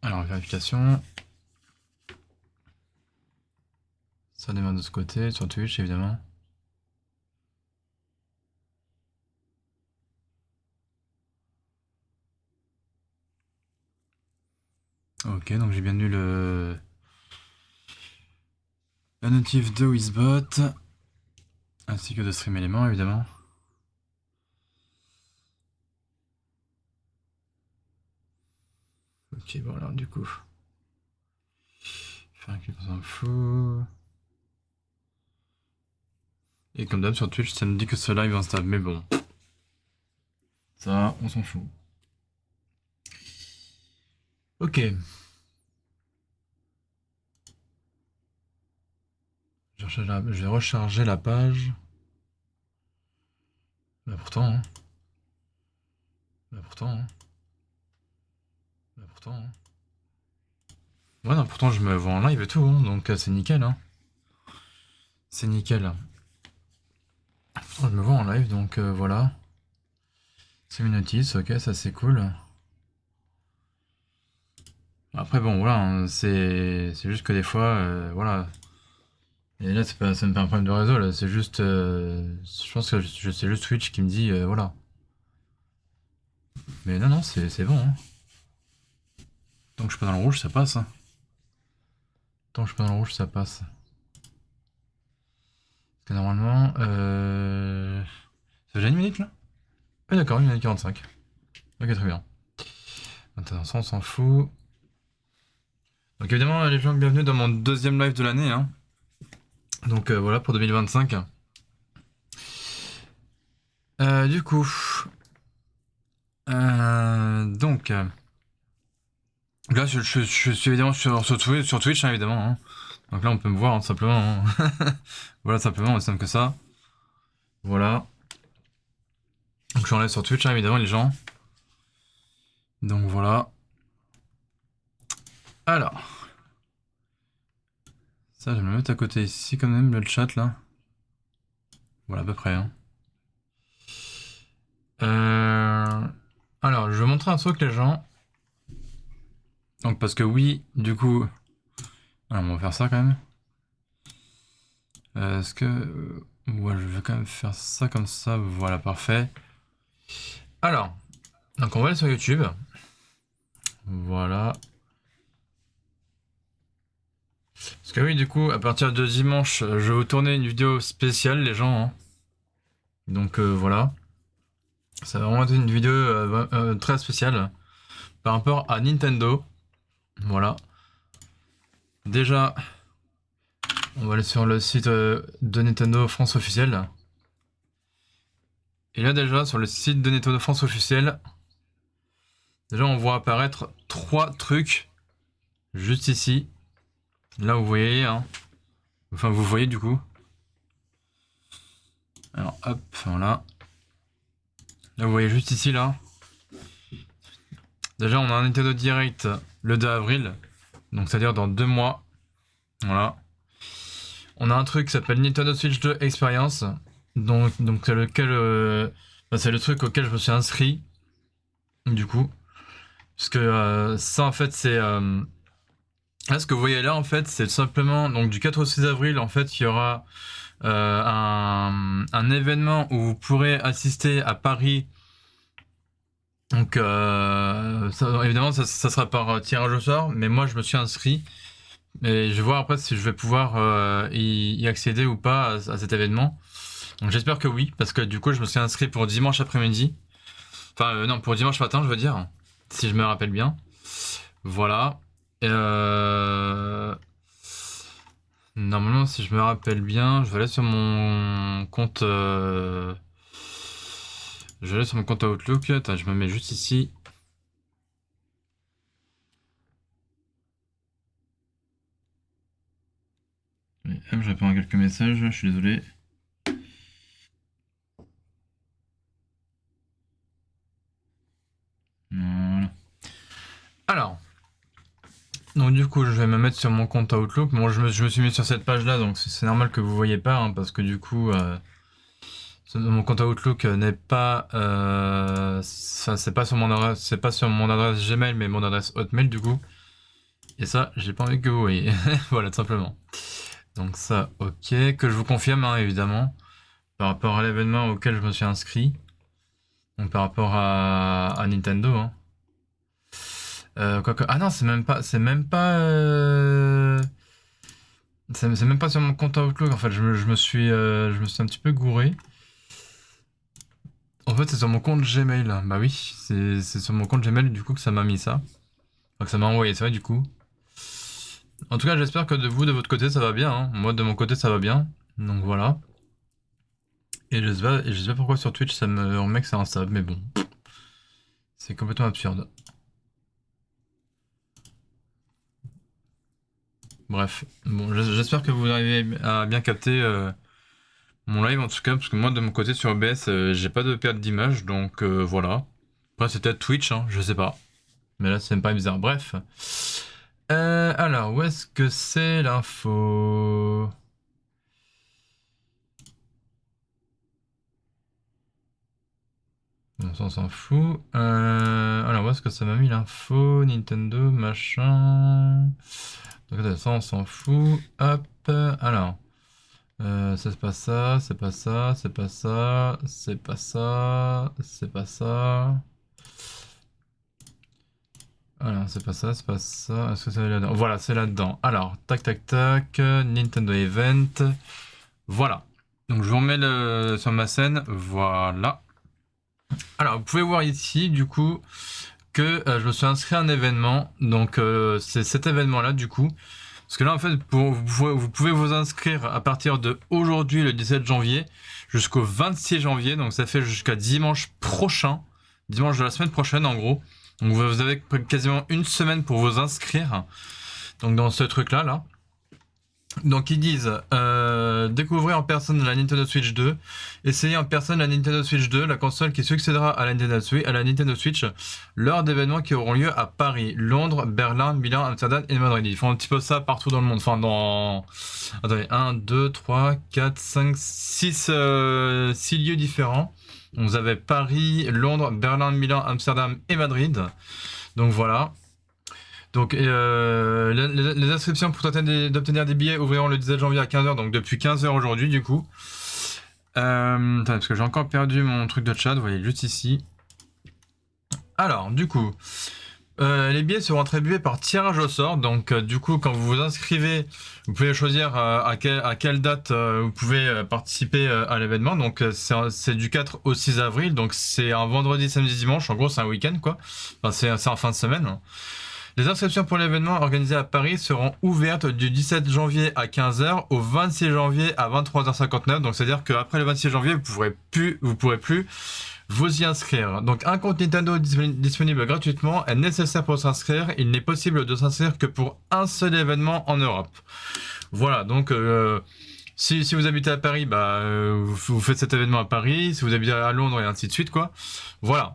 Alors, vérification. Ça démarre de ce côté, sur Twitch évidemment. Ok, donc j'ai bien eu la notif de Wizbot, ainsi que de Stream Element évidemment. Ok, bon alors du coup, faire un clip, on s'en fout. Et comme d'hab sur Twitch, ça me dit que ce live est instable, mais bon. Ça, on s'en fout. Ok. Je vais recharger la page. Bah pourtant, hein. Bah pourtant, hein. Bah pourtant, hein. Ouais, non, pourtant je me vois en live et tout, hein, donc c'est nickel, hein. C'est nickel. Pourtant je me vois en live, donc voilà. C'est une notice, ok, ça c'est cool. Après bon, voilà, hein, c'est juste que des fois, voilà. Et là, c'est pas un problème de réseau, là, c'est juste... je pense que c'est juste Twitch qui me dit, voilà. Mais non, non, c'est bon, hein. Tant que je suis pas dans le rouge, ça passe, hein. Tant que je suis pas dans le rouge, ça passe. Parce que normalement, ça fait déjà une minute, là? Ah d'accord, 1 minute 45. Ok, très bien. Maintenant, ça, on s'en fout. Donc évidemment, les gens, bienvenue dans mon deuxième live de l'année, hein. Donc voilà, pour 2025. Du coup... donc... là, je suis évidemment sur Twitch, hein, évidemment, hein. Donc là, on peut me voir, hein, simplement, hein. Voilà, simplement, aussi simple que ça. Voilà. Donc je suis en live sur Twitch, hein, évidemment, les gens. Donc voilà. Alors. Ça, je vais me le mettre à côté ici, quand même, le chat, là. Voilà, à peu près, hein. Alors, je vais montrer un truc, les gens. Donc, parce que oui, du coup... Alors, on va faire ça, quand même. Est-ce que... ouais, je vais quand même faire ça comme ça. Voilà, parfait. Alors, donc on va aller sur YouTube. Voilà. Parce que oui, du coup, à partir de dimanche, je vais vous tourner une vidéo spéciale, les gens, hein. Donc voilà. Ça va vraiment être une vidéo très spéciale par rapport à Nintendo. Voilà. Déjà, on va aller sur le site de Nintendo France officiel. Et là déjà, sur le site de Nintendo France officiel, déjà on voit apparaître 3 trucs juste ici. Là vous voyez, hein. Enfin vous voyez du coup. Alors hop, voilà. Là vous voyez juste ici là. Déjà on a un Nintendo Direct le 2 avril. Donc c'est-à-dire dans 2 mois. Voilà. On a un truc qui s'appelle Nintendo Switch 2 Experience. Donc c'est lequel... c'est le truc auquel je me suis inscrit. Du coup. Parce que ça en fait c'est... là ce que vous voyez là en fait c'est simplement... Donc du 4 au 6 avril en fait il y aura un événement où vous pourrez assister à Paris. Donc ça, évidemment ça sera par tirage au sort. Mais moi je me suis inscrit. Et je vais voir après si je vais pouvoir y accéder ou pas à cet événement. Donc j'espère que oui, parce que du coup je me suis inscrit pour dimanche après-midi. Enfin non, pour dimanche matin je veux dire, si je me rappelle bien. Voilà. Normalement si je me rappelle bien, je vais aller sur mon compte... Je vais aller sur mon compte Outlook. Attends, je me mets juste ici. Hop, je réponds à quelques messages, je suis désolé. Voilà. Alors, donc du coup, je vais me mettre sur mon compte Outlook. Bon, je me suis mis sur cette page-là, donc c'est normal que vous voyez pas, hein, parce que du coup, mon compte Outlook n'est pas, c'est pas sur mon adresse Gmail, mais mon adresse Hotmail du coup. Et ça, j'ai pas envie que vous voyez. Voilà, tout simplement. Donc ça, ok. Que je vous confirme, hein, évidemment, par rapport à l'événement auquel je me suis inscrit. Donc par rapport à Nintendo. Hein. Ah non, c'est même pas... C'est même pas... C'est même pas sur mon compte Outlook, en fait. Je me suis un petit peu gouré. En fait, c'est sur mon compte Gmail. Bah oui, c'est sur mon compte Gmail, du coup, que ça m'a mis ça. Enfin, que ça m'a envoyé ça, du coup. En tout cas, j'espère que de votre côté, ça va bien. Hein. Moi, de mon côté, ça va bien. Donc voilà. Et je sais pas pourquoi sur Twitch, ça me remet que c'est un sub, mais bon. C'est complètement absurde. Bref. Bon, j'espère que vous arrivez à bien capter mon live, en tout cas, parce que moi, de mon côté, sur OBS, j'ai pas de perte d'image, donc voilà. Après, c'est peut-être Twitch, hein, je sais pas. Mais là, c'est même pas bizarre. Bref. Alors, où est-ce que c'est l'info? Bon, ça, on s'en fout. Alors, où est-ce que ça m'a mis l'info? Nintendo, machin. Donc, ça, on s'en fout. Hop. Alors. C'est pas ça, c'est pas ça, c'est pas ça, c'est pas ça, c'est pas ça. Alors, c'est pas ça, c'est pas ça. Est-ce que c'est là-dedans? Voilà, c'est là-dedans. Alors, tac, tac, tac. Nintendo Event. Voilà. Donc, je vous remets sur ma scène. Voilà. Alors, vous pouvez voir ici, du coup, que je me suis inscrit à un événement. Donc, c'est cet événement-là, du coup. Parce que là, en fait, vous pouvez vous inscrire à partir de aujourd'hui, le 17 janvier, jusqu'au 26 janvier. Donc, ça fait jusqu'à dimanche prochain. Dimanche de la semaine prochaine, en gros. Donc, vous avez quasiment une semaine pour vous inscrire. Donc, dans ce truc-là, là. Donc ils disent découvrir en personne la Nintendo Switch 2, essayer en personne la Nintendo Switch 2, la console qui succédera à la Nintendo Switch lors d'événements qui auront lieu à Paris, Londres, Berlin, Milan, Amsterdam et Madrid. Ils font un petit peu ça partout dans le monde. Enfin dans... Attendez, 1, 2, 3, 4, 5, 6 lieux différents. Vous avez Paris, Londres, Berlin, Milan, Amsterdam et Madrid. Donc voilà. Donc les inscriptions pour tenter d'obtenir des billets ouvriront le 17 janvier à 15h, donc depuis 15h aujourd'hui du coup. Attendez, parce que j'ai encore perdu mon truc de chat, vous voyez juste ici. Alors, du coup, les billets seront attribués par tirage au sort, donc du coup quand vous vous inscrivez, vous pouvez choisir à quelle date vous pouvez participer à l'événement. Donc c'est du 4 au 6 avril, donc c'est un vendredi, samedi, dimanche, en gros c'est un week-end quoi. Enfin c'est en fin de semaine. Les inscriptions pour l'événement organisé à Paris seront ouvertes du 17 janvier à 15h au 26 janvier à 23h59. Donc c'est-à-dire qu'après le 26 janvier, vous pourrez plus vous y inscrire. Donc un compte Nintendo disponible gratuitement est nécessaire pour s'inscrire. Il n'est possible de s'inscrire que pour un seul événement en Europe. Voilà, donc si vous habitez à Paris, bah vous faites cet événement à Paris. Si vous habitez à Londres et ainsi de suite, quoi. Voilà.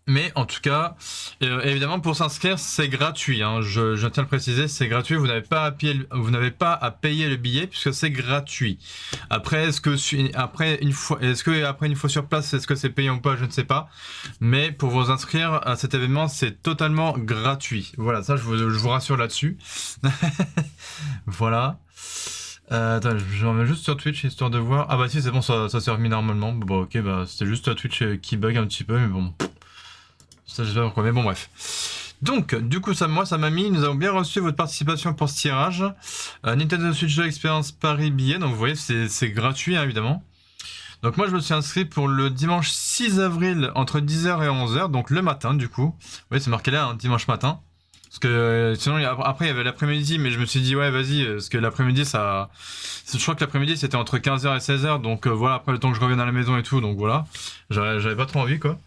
Mais en tout cas, évidemment, pour s'inscrire, c'est gratuit. Hein. Je tiens à le préciser, c'est gratuit. Vous n'avez pas à payer le billet puisque c'est gratuit. Après, après une fois sur place, est-ce que c'est payant ou pas, je ne sais pas. Mais pour vous inscrire à cet événement, c'est totalement gratuit. Voilà, ça, je vous rassure là-dessus. Voilà. Attends, je remets juste sur Twitch histoire de voir. Ah bah si, c'est bon, ça s'est remis normalement. Bon, ok, bah c'était juste Twitch qui bug un petit peu, mais bon. Ça, je sais pas pourquoi, mais bon, bref. Donc, du coup, ça m'a mis. Nous avons bien reçu votre participation pour ce tirage. Nintendo Switch 2 Experience Paris billet. Donc, vous voyez, c'est gratuit, hein, évidemment. Donc, moi, je me suis inscrit pour le dimanche 6 avril entre 10h et 11h. Donc, le matin, du coup. Vous voyez, c'est marqué là, hein, dimanche matin. Parce que sinon, après, il y avait l'après-midi, mais je me suis dit, ouais, vas-y, parce que l'après-midi, ça. Je crois que l'après-midi, c'était entre 15h et 16h. Donc, voilà, après le temps que je revienne à la maison et tout. Donc, voilà. J'avais pas trop envie, quoi.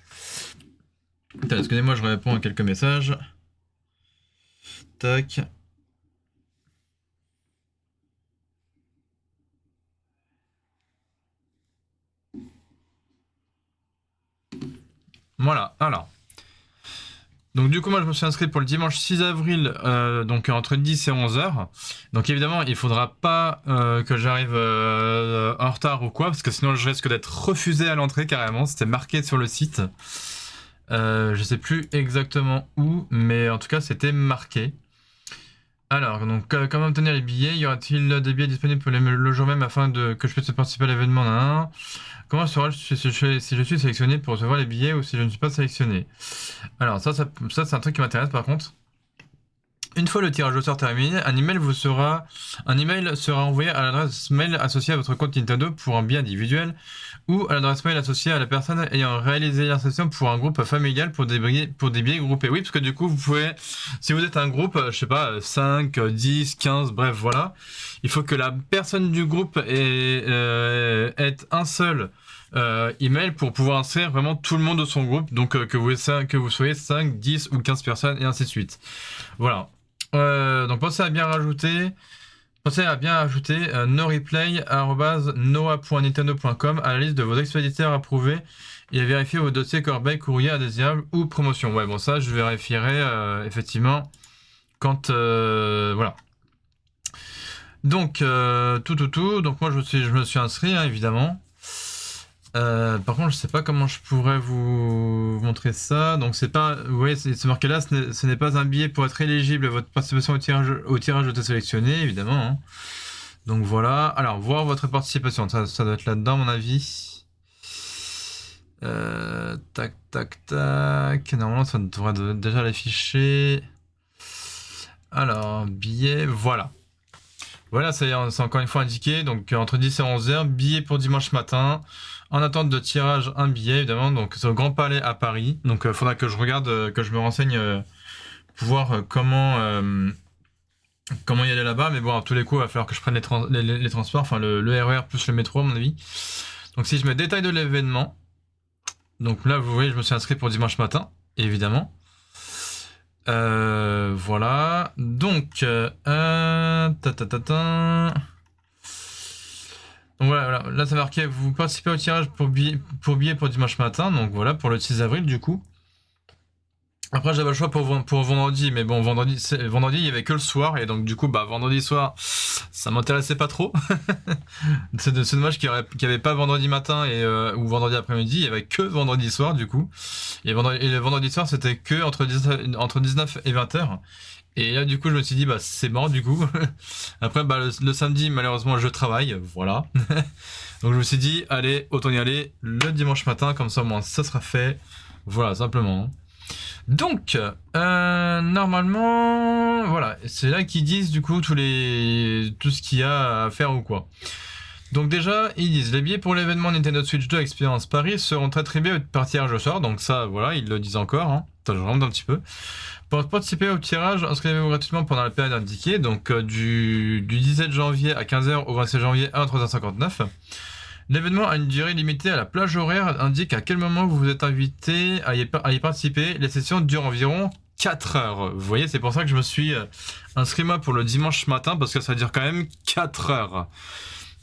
Excusez-moi, je réponds à quelques messages. Tac. Voilà, alors. Donc du coup, moi, je me suis inscrit pour le dimanche 6 avril, donc entre 10 et 11h. Donc évidemment, il faudra pas que j'arrive en retard ou quoi, parce que sinon, je risque d'être refusé à l'entrée carrément. C'était marqué sur le site. Je sais plus exactement où, mais en tout cas, c'était marqué. Alors, donc, comment obtenir les billets? Y aura-t-il des billets disponibles pour le jour même afin que je puisse participer à l'événement? Comment sera-je si je suis sélectionné pour recevoir les billets ou si je ne suis pas sélectionné? Alors, ça c'est un truc qui m'intéresse par contre. Une fois le tirage au sort terminé, un email sera envoyé à l'adresse mail associée à votre compte Nintendo pour un billet individuel ou à l'adresse mail associée à la personne ayant réalisé l'inscription pour un groupe familial pour des billets groupés. Oui, parce que du coup, vous pouvez, si vous êtes un groupe, je sais pas, 5, 10, 15, bref, voilà, il faut que la personne du groupe ait un seul email pour pouvoir inscrire vraiment tout le monde de son groupe, donc que vous soyez 5, 10 ou 15 personnes et ainsi de suite. Voilà. Donc pensez à bien rajouter noreplay@noa.nintendo.com à la liste de vos expéditeurs approuvés et à vérifier vos dossiers corbeille, courrier indésirable ou promotion. Ouais, bon, ça je vérifierai effectivement quand voilà. Donc donc moi je me suis inscrit hein, évidemment. Par contre, je sais pas comment je pourrais vous montrer ça. Donc, c'est pas, vous voyez, c'est marqué là, ce n'est pas un billet pour être éligible à votre participation au tirage de sélectionné, évidemment. Hein. Donc voilà. Alors, voir votre participation, ça doit être là-dedans, à mon avis. Tac, tac, tac. Normalement, ça devrait déjà l'afficher. Alors, billet, voilà. Voilà, c'est encore une fois indiqué. Donc, entre 10 et 11h, billet pour dimanche matin. En attente de tirage, un billet, évidemment. Donc, c'est au Grand Palais à Paris. Donc, il faudra que je regarde, que je me renseigne pour voir comment y aller là-bas. Mais bon, à tous les coups, il va falloir que je prenne les transports, enfin le RER plus le métro, à mon avis. Donc, si je mets détail de l'événement. Donc là, vous voyez, je me suis inscrit pour dimanche matin, évidemment. Voilà. Donc, donc voilà, là c'est marqué, vous participez au tirage pour billets pour dimanche matin, donc voilà, pour le 6 avril du coup. Après j'avais le choix pour vendredi, mais bon, vendredi il y avait que le soir, et donc du coup, bah vendredi soir, ça m'intéressait pas trop. C'est dommage qu'il y avait pas vendredi matin ou vendredi après-midi, il y avait que vendredi soir du coup. Et le vendredi soir c'était que entre 19 et 20h. Et là, du coup, je me suis dit, bah, c'est mort, du coup. Après, bah, le samedi, malheureusement, je travaille, voilà. Donc, je me suis dit, allez, autant y aller le dimanche matin, comme ça, au moins, ça sera fait. Voilà, simplement. Donc, normalement, voilà, c'est là qu'ils disent, du coup, tout ce qu'il y a à faire ou quoi. Donc déjà, ils disent, les billets pour l'événement Nintendo Switch 2 Experience Paris seront attribués par tirage au sort. Donc ça, voilà, ils le disent encore, hein. Attends, je rentre un petit peu. Pour participer au tirage, inscrivez-vous gratuitement pendant la période indiquée, donc du 17 janvier à 15h au 27 janvier à 23h59. L'événement a une durée limitée à la plage horaire, indique à quel moment vous êtes invité à y participer. Les sessions durent environ 4 heures. Vous voyez, c'est pour ça que je me suis inscrit moi pour le dimanche matin, parce que ça dure quand même 4 heures.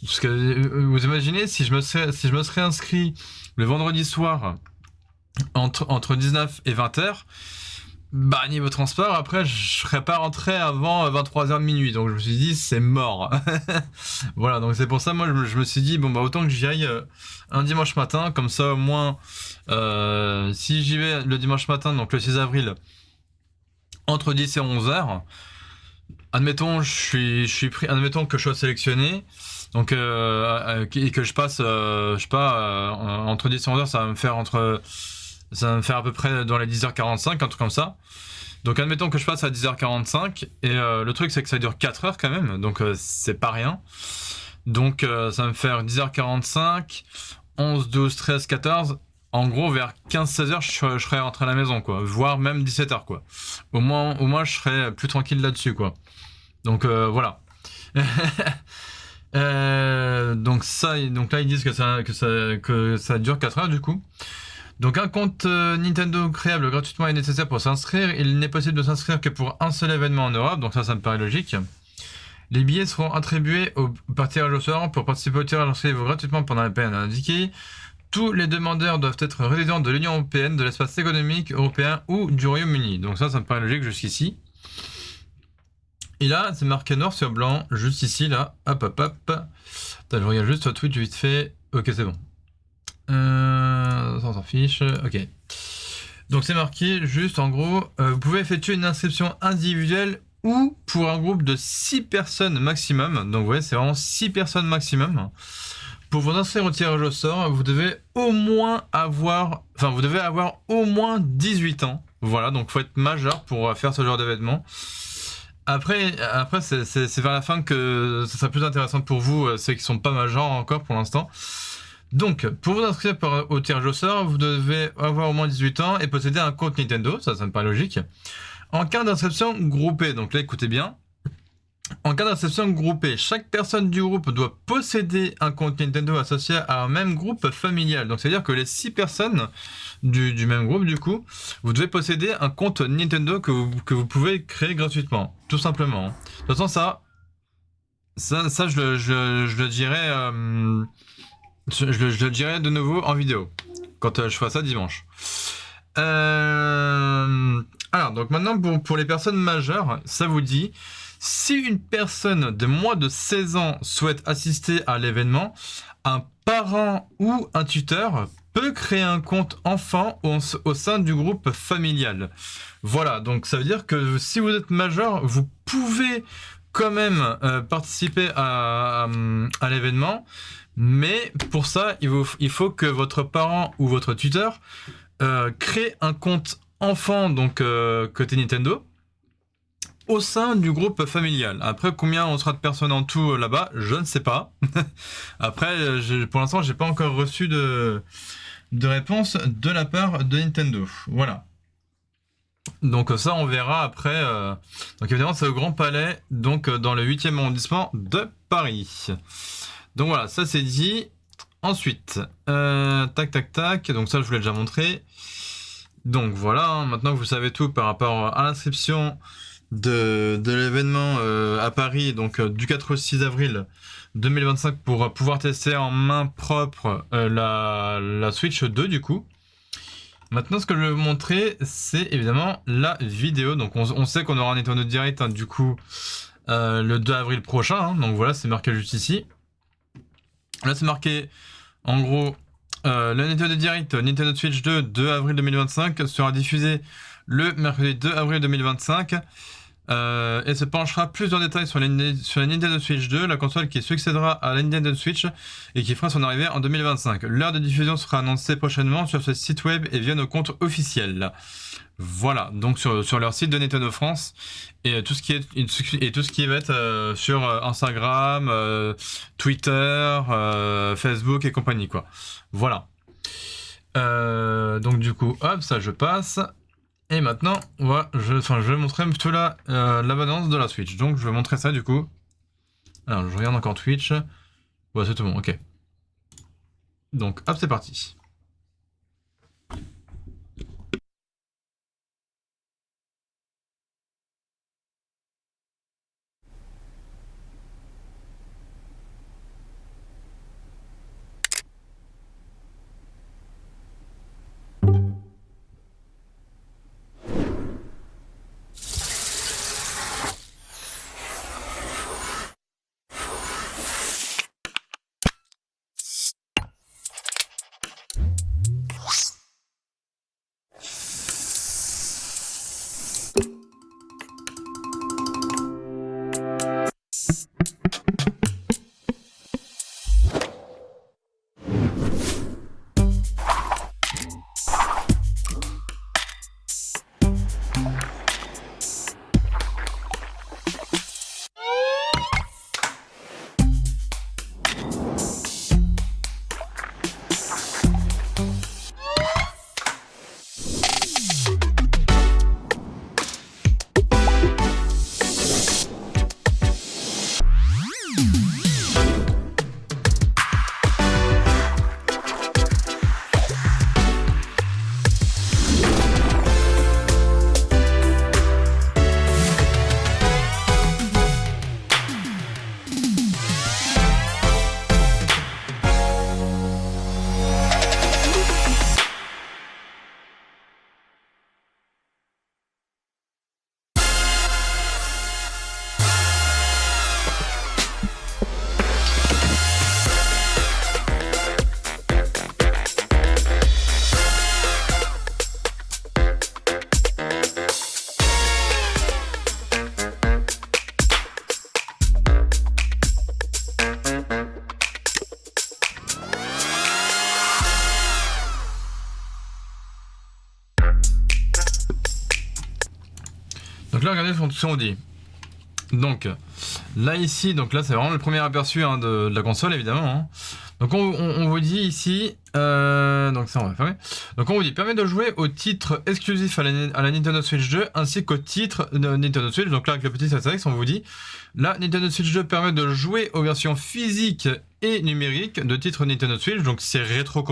Parce que vous imaginez, si je me serais inscrit le vendredi soir entre 19 et 20h, bah, niveau transport, après, je serais pas rentré avant 23h minuit. Donc, je me suis dit, c'est mort. Voilà, donc c'est pour ça, moi, je me suis dit, bon, bah, autant que j'y aille un dimanche matin. Comme ça, au moins, si j'y vais le dimanche matin, donc le 6 avril, entre 10 et 11h, admettons, admettons que je sois sélectionné. Donc, et que je passe, je sais pas, entre 10 et 11h, ça va me faire à peu près dans les 10h45, un truc comme ça. Donc admettons que je passe à 10h45 et le truc c'est que ça dure 4 heures quand même, donc c'est pas rien. Donc ça va me faire 10h45, 11, 12, 13, 14. En gros vers 15-16h je serais rentré à la maison quoi, voire même 17h quoi. Au moins je serais plus tranquille là-dessus quoi. Donc voilà. Donc là ils disent que ça dure 4 heures du coup. Donc un compte Nintendo créable gratuitement est nécessaire pour s'inscrire. Il n'est possible de s'inscrire que pour un seul événement en Europe, donc ça me paraît logique. Les billets seront attribués par tirage au sort. Pour participer au tirage, inscrivez-vous gratuitement pendant la période indiquée. Tous les demandeurs doivent être résidents de l'Union Européenne, de l'espace économique européen ou du Royaume-Uni. Donc ça me paraît logique jusqu'ici. Et là, c'est marqué noir sur blanc, juste ici, là. Hop. Attends, je regarde juste sur Twitch vite fait. Ok, c'est bon. Ça s'en fiche, ok. Donc c'est marqué juste en gros, vous pouvez effectuer une inscription individuelle ou pour un groupe de 6 personnes maximum. Donc vous voyez, c'est vraiment 6 personnes maximum. Pour vous inscrire au tirage au sort, vous devez au moins avoir, vous devez avoir au moins 18 ans. Voilà, donc faut être majeur pour faire ce genre d'événement. Après c'est vers la fin que ça sera plus intéressant pour vous, ceux qui sont pas majeurs encore pour l'instant. Donc, pour vous inscrire au tirage au sort, vous devez avoir au moins 18 ans et posséder un compte Nintendo, ça me paraît logique. En cas d'inscription groupée, donc là écoutez bien, en cas d'inscription groupée, chaque personne du groupe doit posséder un compte Nintendo associé à un même groupe familial. Donc c'est-à-dire que les 6 personnes du même groupe, du coup, vous devez posséder un compte Nintendo que vous pouvez créer gratuitement, tout simplement. De toute façon, ça je le dirai, je le dirai de nouveau en vidéo, quand je ferai ça dimanche. Alors, donc maintenant, pour les personnes majeures, ça vous dit... Si une personne de moins de 16 ans souhaite assister à l'événement, un parent ou un tuteur peut créer un compte enfant au sein du groupe familial. Voilà, donc ça veut dire que si vous êtes majeur, vous pouvez quand même participer à l'événement, mais pour ça, il faut que votre parent ou votre tuteur crée un compte enfant, donc côté Nintendo, au sein du groupe familial. Après, combien on sera de personnes en tout là-bas, je ne sais pas. Après, pour l'instant, j'ai pas encore reçu de réponse de la part de Nintendo. Voilà. Donc ça, on verra après. Donc évidemment, c'est au Grand Palais, donc dans le 8e arrondissement de Paris. Donc voilà, ça c'est dit. Ensuite, tac. Donc ça, je vous l'ai déjà montré. Donc voilà, maintenant que vous savez tout par rapport à l'inscription de l'événement à Paris, donc du 4 au 6 avril 2025, pour pouvoir tester en main propre la Switch 2 du coup. Maintenant, ce que je vais vous montrer, c'est évidemment la vidéo. Donc on sait qu'on aura un Nintendo Direct du coup le 2 avril prochain, hein. Donc voilà, c'est marqué juste ici. Là c'est marqué en gros le Nintendo Direct Nintendo Switch 2 2 avril 2025 sera diffusé le mercredi 2 avril 2025 et se penchera plus en détail sur la Nintendo Switch 2, la console qui succédera à la Nintendo Switch et qui fera son arrivée en 2025. L'heure de diffusion sera annoncée prochainement sur ce site web et via nos comptes officiels. Voilà, donc sur leur site de Nintendo France et tout ce qui va être sur Instagram, Twitter, Facebook et compagnie quoi. Voilà. Donc du coup, hop, ça je passe. Et maintenant, voilà, je vais montrer un peu la balance de la Switch. Donc je vais montrer ça du coup. Alors je regarde encore Twitch. Ouais, c'est tout bon, ok. Donc hop, c'est parti. Donc là, regardez ce qu'on dit. Donc là ici, donc là c'est vraiment le premier aperçu hein, de la console évidemment. Hein. Donc on vous dit ici, donc ça on va fermer. Donc on vous dit permet de jouer aux titres exclusifs à la Nintendo Switch 2 ainsi qu'aux titres de Nintendo Switch. Donc là avec le petit astérisque on vous dit la Nintendo Switch 2 permet de jouer aux versions physiques et numériques de titres Nintendo Switch. Donc c'est rétro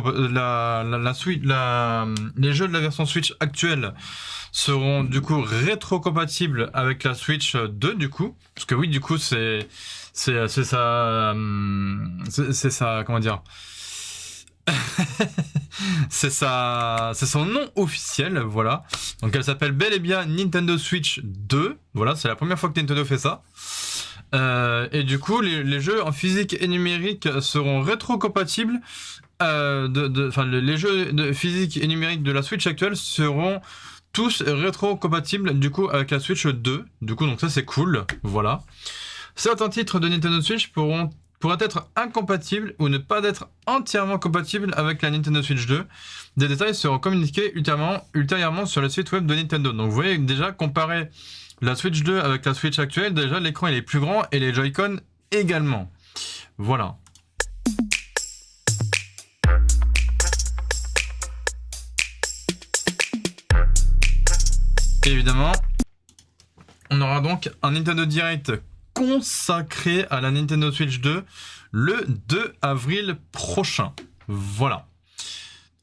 les jeux de la version Switch actuelle seront du coup rétro-compatibles avec la Switch 2 du coup. Parce que oui du coup c'est ça comment dire c'est son nom officiel, voilà. Donc elle s'appelle bel et bien Nintendo Switch 2, voilà, c'est la première fois que Nintendo fait ça. Et du coup les jeux en physique et numérique seront rétro-compatibles. Les jeux de physique et numérique de la Switch actuelle seront tous rétro-compatibles du coup avec la Switch 2. Du coup donc ça c'est cool, voilà. Certains titres de Nintendo Switch pourraient être incompatibles ou ne pas être entièrement compatibles avec la Nintendo Switch 2. Des détails seront communiqués ultérieurement sur le site web de Nintendo. Donc vous voyez déjà, comparer la Switch 2 avec la Switch actuelle, déjà l'écran il est plus grand et les Joy-Con également. Voilà. Et évidemment, on aura donc un Nintendo Direct consacré à la Nintendo Switch 2 le 2 avril prochain. Voilà.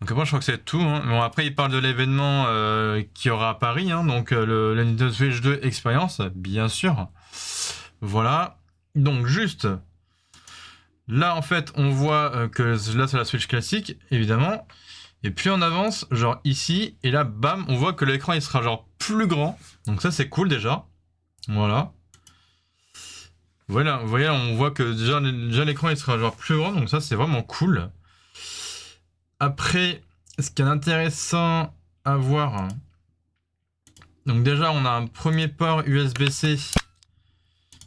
Donc après je crois que c'est tout. Hein. Bon après il parle de l'événement qu'il y aura à Paris, hein, donc le Nintendo Switch 2 Experience, bien sûr. Voilà. Donc juste là en fait on voit que là c'est la Switch classique évidemment. Et puis on avance genre ici et là bam on voit que l'écran il sera genre plus grand. Donc ça c'est cool déjà. Voilà. Voilà, vous voyez, on voit que déjà l'écran il sera genre plus grand, donc ça c'est vraiment cool. Après, ce qui est intéressant à voir, donc déjà on a un premier port USB-C,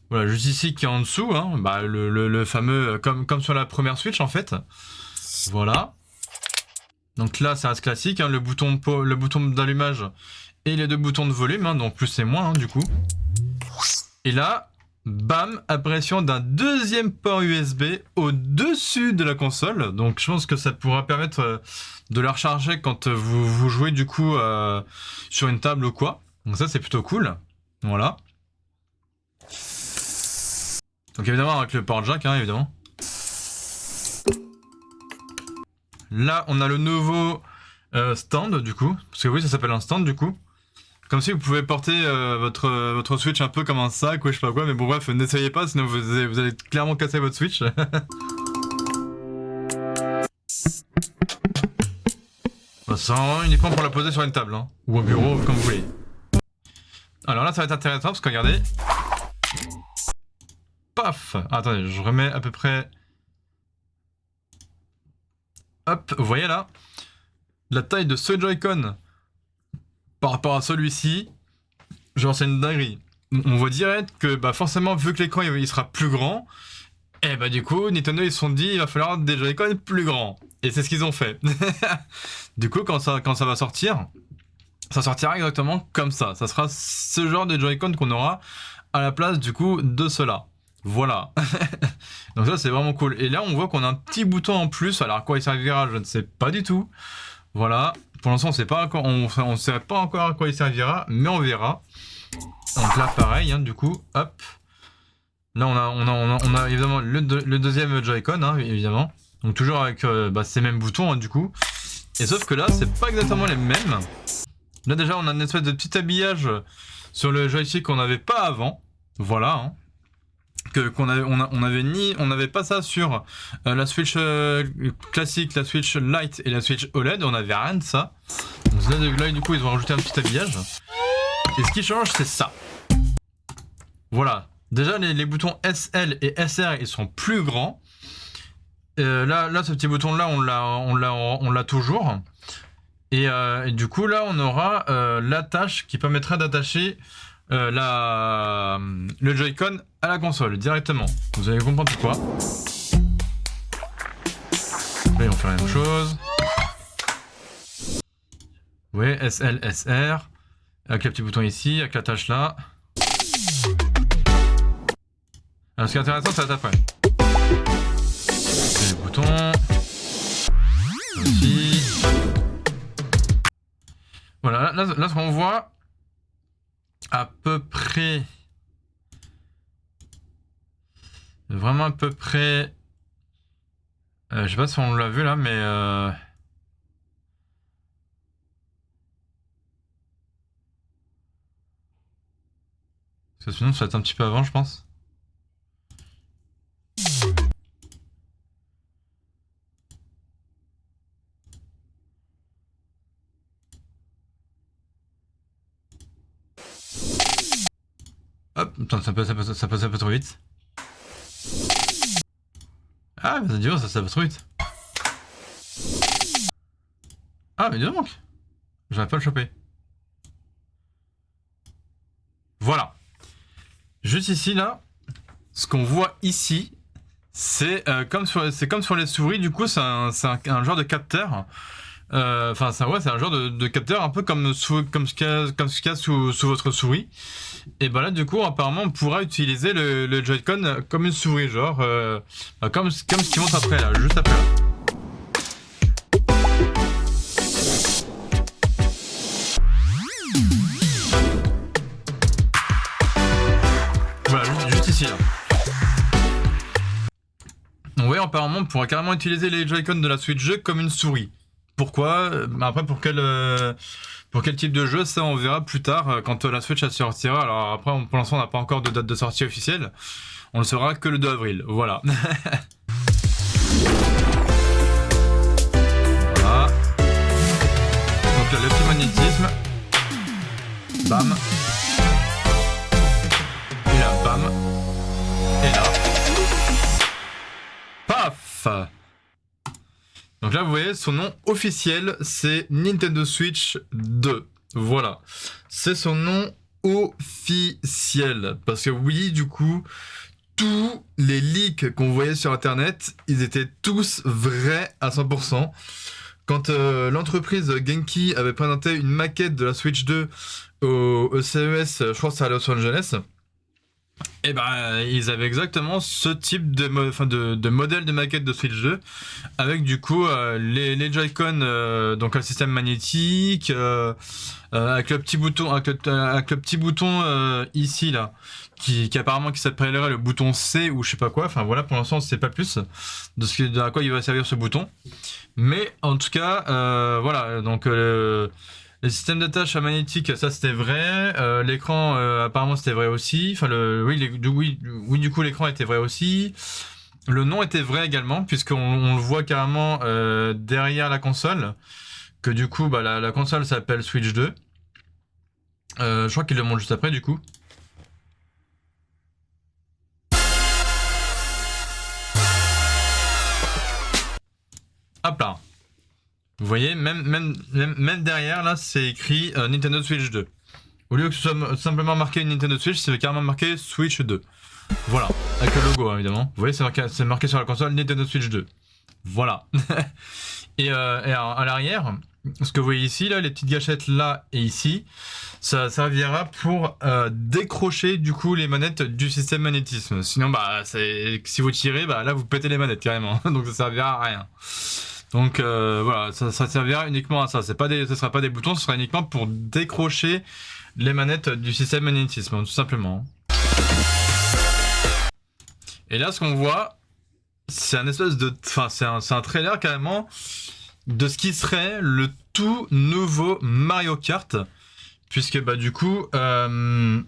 voilà, juste ici qui est en dessous, hein, bah, le fameux, comme sur la première Switch en fait. Voilà. Donc là c'est un classique, hein, le bouton d'allumage et les deux boutons de volume, hein, donc plus et moins hein, du coup. Et là, bam, apparition d'un deuxième port USB au-dessus de la console. Donc je pense que ça pourra permettre de la recharger quand vous jouez du coup sur une table ou quoi. Donc ça c'est plutôt cool. Voilà. Donc évidemment avec le port jack, hein, évidemment. Là on a le nouveau stand du coup. Parce que oui ça s'appelle un stand du coup. Comme si vous pouvez porter votre Switch un peu comme un sac ou je sais pas quoi, mais bon bref, n'essayez pas, sinon vous allez clairement casser votre Switch. Ça sert vraiment uniquement pour la poser sur une table, hein, ou au bureau, comme vous voulez. Alors là ça va être intéressant parce que regardez. Paf! Attendez, je remets à peu près... Hop, vous voyez là? La taille de ce Joy-Con par rapport à celui-ci, genre c'est une dinguerie. On voit direct que bah forcément vu que l'écran il sera plus grand, et bah du coup Nintendo ils se sont dit il va falloir des Joy-Con plus grands. Et c'est ce qu'ils ont fait. Du coup quand ça va sortir, ça sortira exactement comme ça. Ça sera ce genre de Joy-Con qu'on aura à la place du coup de cela. Voilà. Donc ça c'est vraiment cool. Et là on voit qu'on a un petit bouton en plus. Alors à quoi il servira je ne sais pas du tout. Voilà. Pour l'instant, on ne sait pas encore à quoi il servira, mais on verra. Donc là, pareil, hein, du coup, hop. Là, on a évidemment le deuxième Joy-Con, hein, évidemment. Donc toujours avec ces mêmes boutons, hein, du coup. Et sauf que là, c'est pas exactement les mêmes. Là, déjà, on a une espèce de petit habillage sur le joystick qu'on n'avait pas avant. Voilà, hein. On n'avait pas ça sur la Switch classique, la Switch Lite et la Switch OLED, on n'avait rien de ça. Donc là du coup ils ont rajouté un petit habillage. Et ce qui change c'est ça. Voilà, déjà les boutons SL et SR ils sont plus grands. Là ce petit bouton là on l'a toujours. Et du coup là on aura l'attache qui permettra d'attacher le Joy-Con à la console directement. Vous allez comprendre pourquoi. Là, ils vont faire la même chose. Vous voyez, SL, SR. Avec le petit bouton ici, avec la tâche là. Alors, ce qui est intéressant, ça va être après. Le bouton. Ici. Voilà, là ce qu'on voit à peu près. Vraiment à peu près. Je sais pas si on l'a vu là, mais. Parce que sinon, ça va être un petit peu avant, je pense. Hop, putain, ça passe un peu trop vite. Ah, mais dis donc, ça passe trop vite. Ah, mais dis donc, j'arrive pas à le choper. Voilà. Juste ici, là, ce qu'on voit ici, c'est comme sur les souris, du coup, c'est un genre de capteur. Enfin, ouais, c'est un genre de capteur un peu comme ce qu'il y a sous votre souris. Et bah là, du coup, apparemment, on pourra utiliser le Joy-Con comme une souris, genre comme ce qui montre après là, juste après là. Voilà, juste ici là. Donc, ouais, apparemment, on pourra carrément utiliser les Joy-Con de la Switch 2 comme une souris. Pourquoi? Après, pour quel type de jeu, ça on verra plus tard quand la Switch elle sortira. Alors après, pour l'instant, on n'a pas encore de date de sortie officielle. On le saura que le 2 avril. Voilà. Voilà. Donc là, le petit magnétisme. Bam. Et là, bam. Et là. Paf! Donc là, vous voyez, son nom officiel, c'est Nintendo Switch 2. Voilà. C'est son nom officiel. Parce que oui, du coup, tous les leaks qu'on voyait sur Internet, ils étaient tous vrais à 100%. Quand l'entreprise Genki avait présenté une maquette de la Switch 2 au CES, je crois que c'est à Los Angeles, et ben ils avaient exactement ce type de modèle de maquette de Switch 2 avec du coup les Joy-Con, donc un système magnétique avec le petit bouton ici là qui apparemment qui s'appellerait le bouton C ou je sais pas quoi. Enfin voilà, pour l'instant on sait pas plus de à quoi il va servir ce bouton, mais en tout cas voilà, donc les systèmes d'attache magnétique, ça c'était vrai. L'écran, apparemment c'était vrai aussi. Enfin, du coup l'écran était vrai aussi. Le nom était vrai également, puisqu'on le voit carrément derrière la console. Que du coup, bah, la console s'appelle Switch 2. Je crois qu'il le montre juste après, du coup. Hop là. Vous voyez, même derrière, là, c'est écrit Nintendo Switch 2. Au lieu que ce soit simplement marqué Nintendo Switch, c'est carrément marqué Switch 2. Voilà, avec le logo, hein, évidemment. Vous voyez, c'est marqué sur la console Nintendo Switch 2. Voilà. et à l'arrière, ce que vous voyez ici, là, les petites gâchettes là et ici, ça servira pour décrocher du coup les manettes du système magnétisme. Sinon, bah, si vous tirez, bah, là, vous pétez les manettes carrément. Donc ça servira à rien. Donc voilà, ça servira uniquement à ça. Ce sera pas des boutons, ce sera uniquement pour décrocher les manettes du système magnétisme, tout simplement. Et là, ce qu'on voit, c'est un espèce de, enfin, c'est un trailer carrément de ce qui serait le tout nouveau Mario Kart, puisque bah du coup, même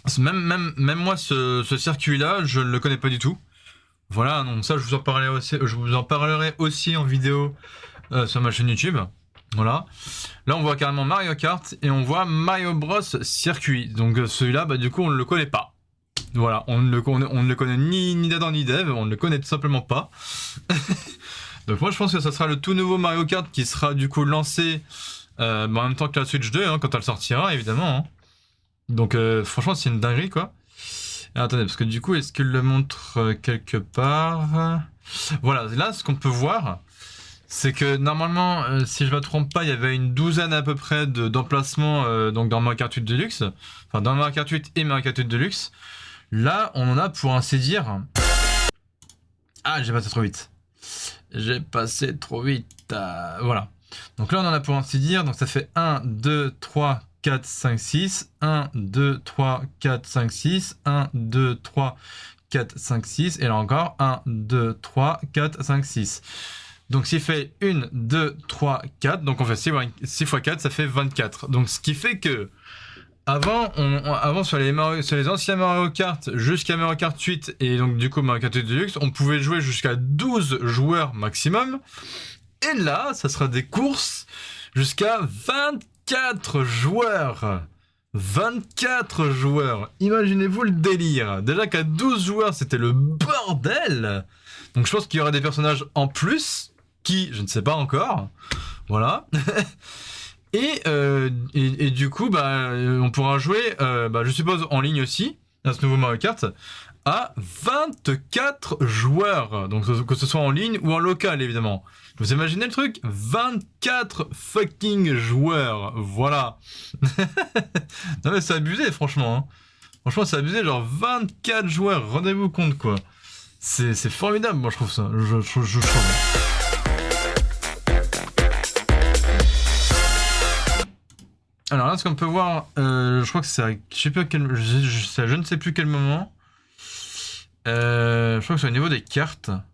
moi, ce circuit-là, je ne le connais pas du tout. Voilà, donc ça je vous en parlerai aussi en vidéo sur ma chaîne YouTube. Voilà. Là on voit carrément Mario Kart et on voit Mario Bros Circuit. Donc celui-là, bah du coup on ne le connaît pas. Voilà, on ne le connaît ni d'Adam ni d'Eve, on ne le connaît tout simplement pas. Donc moi je pense que ça sera le tout nouveau Mario Kart qui sera du coup lancé en même temps que la Switch 2 hein, quand elle sortira évidemment. Hein. Donc franchement c'est une dinguerie quoi. Attendez, parce que du coup, est-ce qu'il le montre quelque part? Voilà, là, ce qu'on peut voir, c'est que normalement, si je me trompe pas, il y avait une douzaine à peu près d'emplacements donc dans Mario Kart 8 Deluxe. Enfin, dans Mario Kart 8 et Mario Kart 8 Deluxe. Là, on en a pour ainsi dire... Ah, j'ai passé trop vite. J'ai passé trop vite. Voilà. Donc là, on en a pour ainsi dire. Donc ça fait 1, 2, 3, 4, 5, 6. 1, 2, 3, 4, 5, 6. 1, 2, 3, 4, 5, 6. Et là encore, 1, 2, 3, 4, 5, 6. Donc s'il fait 1, 2, 3, 4. Donc on fait 6 x 4, ça fait 24. Donc ce qui fait que... Avant sur les anciens Mario Kart jusqu'à Mario Kart 8 et donc du coup Mario Kart 8 Deluxe, on pouvait jouer jusqu'à 12 joueurs maximum. Et là, ça sera des courses jusqu'à 24 joueurs. 24 joueurs. Imaginez-vous le délire. Déjà qu'à 12 joueurs, c'était le bordel. Donc je pense qu'il y aura des personnages en plus qui, je ne sais pas encore. Voilà. Et du coup, on pourra jouer, je suppose, en ligne aussi, à ce nouveau Mario Kart, à 24 joueurs. Donc que ce soit en ligne ou en local, évidemment. Vous imaginez le truc? 24 fucking joueurs. Voilà. Non mais c'est abusé, franchement. Hein. Franchement, c'est abusé, genre 24 joueurs. Rendez-vous compte, quoi. C'est formidable, moi, je trouve ça. Je trouve. Alors là, ce qu'on peut voir, je crois que c'est à, je ne sais plus quel moment. Je crois que c'est au niveau des cartes. Moi,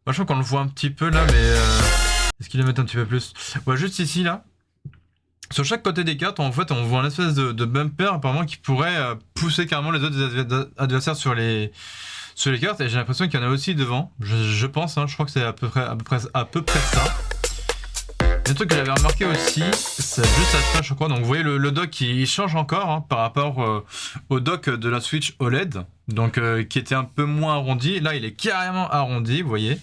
je crois qu'on le voit un petit peu là, mais est-ce qu'il le met un petit peu plus? Ouais, juste ici là. Sur chaque côté des cartes, en fait, on voit un espèce de bumper apparemment qui pourrait pousser carrément les autres adversaires sur les cartes. Et j'ai l'impression qu'il y en a aussi devant. Je pense, hein, je crois que c'est à peu près ça. Un truc que j'avais remarqué aussi, c'est juste après, je crois. Donc vous voyez le dock il change encore hein, par rapport au dock de la Switch OLED, donc qui était un peu moins arrondi. Là, il est carrément arrondi, vous voyez.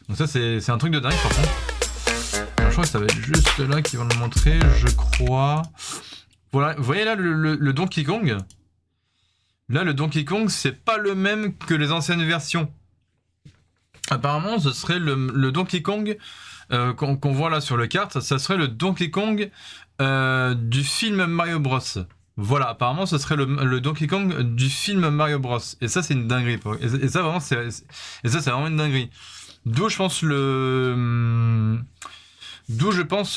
Donc ça, c'est un truc de dingue par contre. Alors, je crois que ça va être juste là qu'ils vont le montrer, je crois. Voilà, vous voyez là le Donkey Kong. Là, le Donkey Kong, c'est pas le même que les anciennes versions. Apparemment, ce serait le Donkey Kong qu'on voit là sur le carte, ça serait le Donkey Kong du film Mario Bros. Voilà, apparemment, ce serait le Donkey Kong du film Mario Bros. Et ça, c'est une dinguerie. Et ça, vraiment, c'est vraiment une dinguerie. D'où, je pense,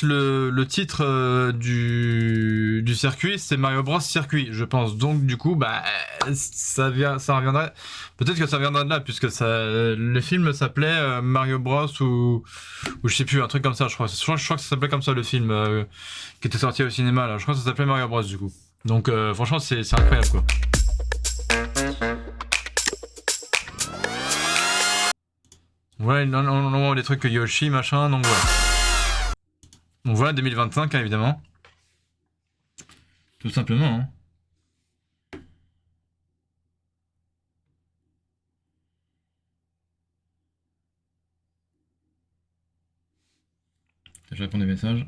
le titre du circuit, c'est Mario Bros Circuit, je pense. Donc du coup, ça reviendrait. Peut-être que ça reviendra de là, puisque le film s'appelait Mario Bros ou je sais plus, un truc comme ça. Je crois que ça s'appelait comme ça le film qui était sorti au cinéma. Là, je crois que ça s'appelait Mario Bros du coup. Donc franchement, c'est incroyable quoi. Ouais, non, les trucs Yoshi, machin, donc voilà. Donc voilà 2025 hein, évidemment. Tout simplement. Hein. Je réponds des messages.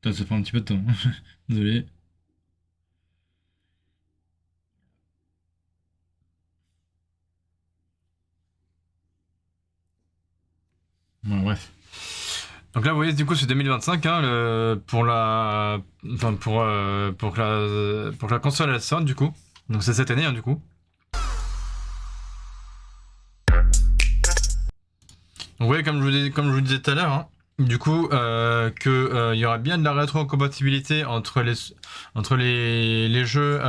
Putain, ça fait un petit peu de temps. Désolé. Bon, bref. Donc là, vous voyez, du coup, c'est 2025 hein, pour que la console elle sorte, du coup. Donc c'est cette année, hein, du coup. Donc vous voyez, comme je vous disais tout à l'heure, hein, du coup, il y aura bien de la rétrocompatibilité entre les jeux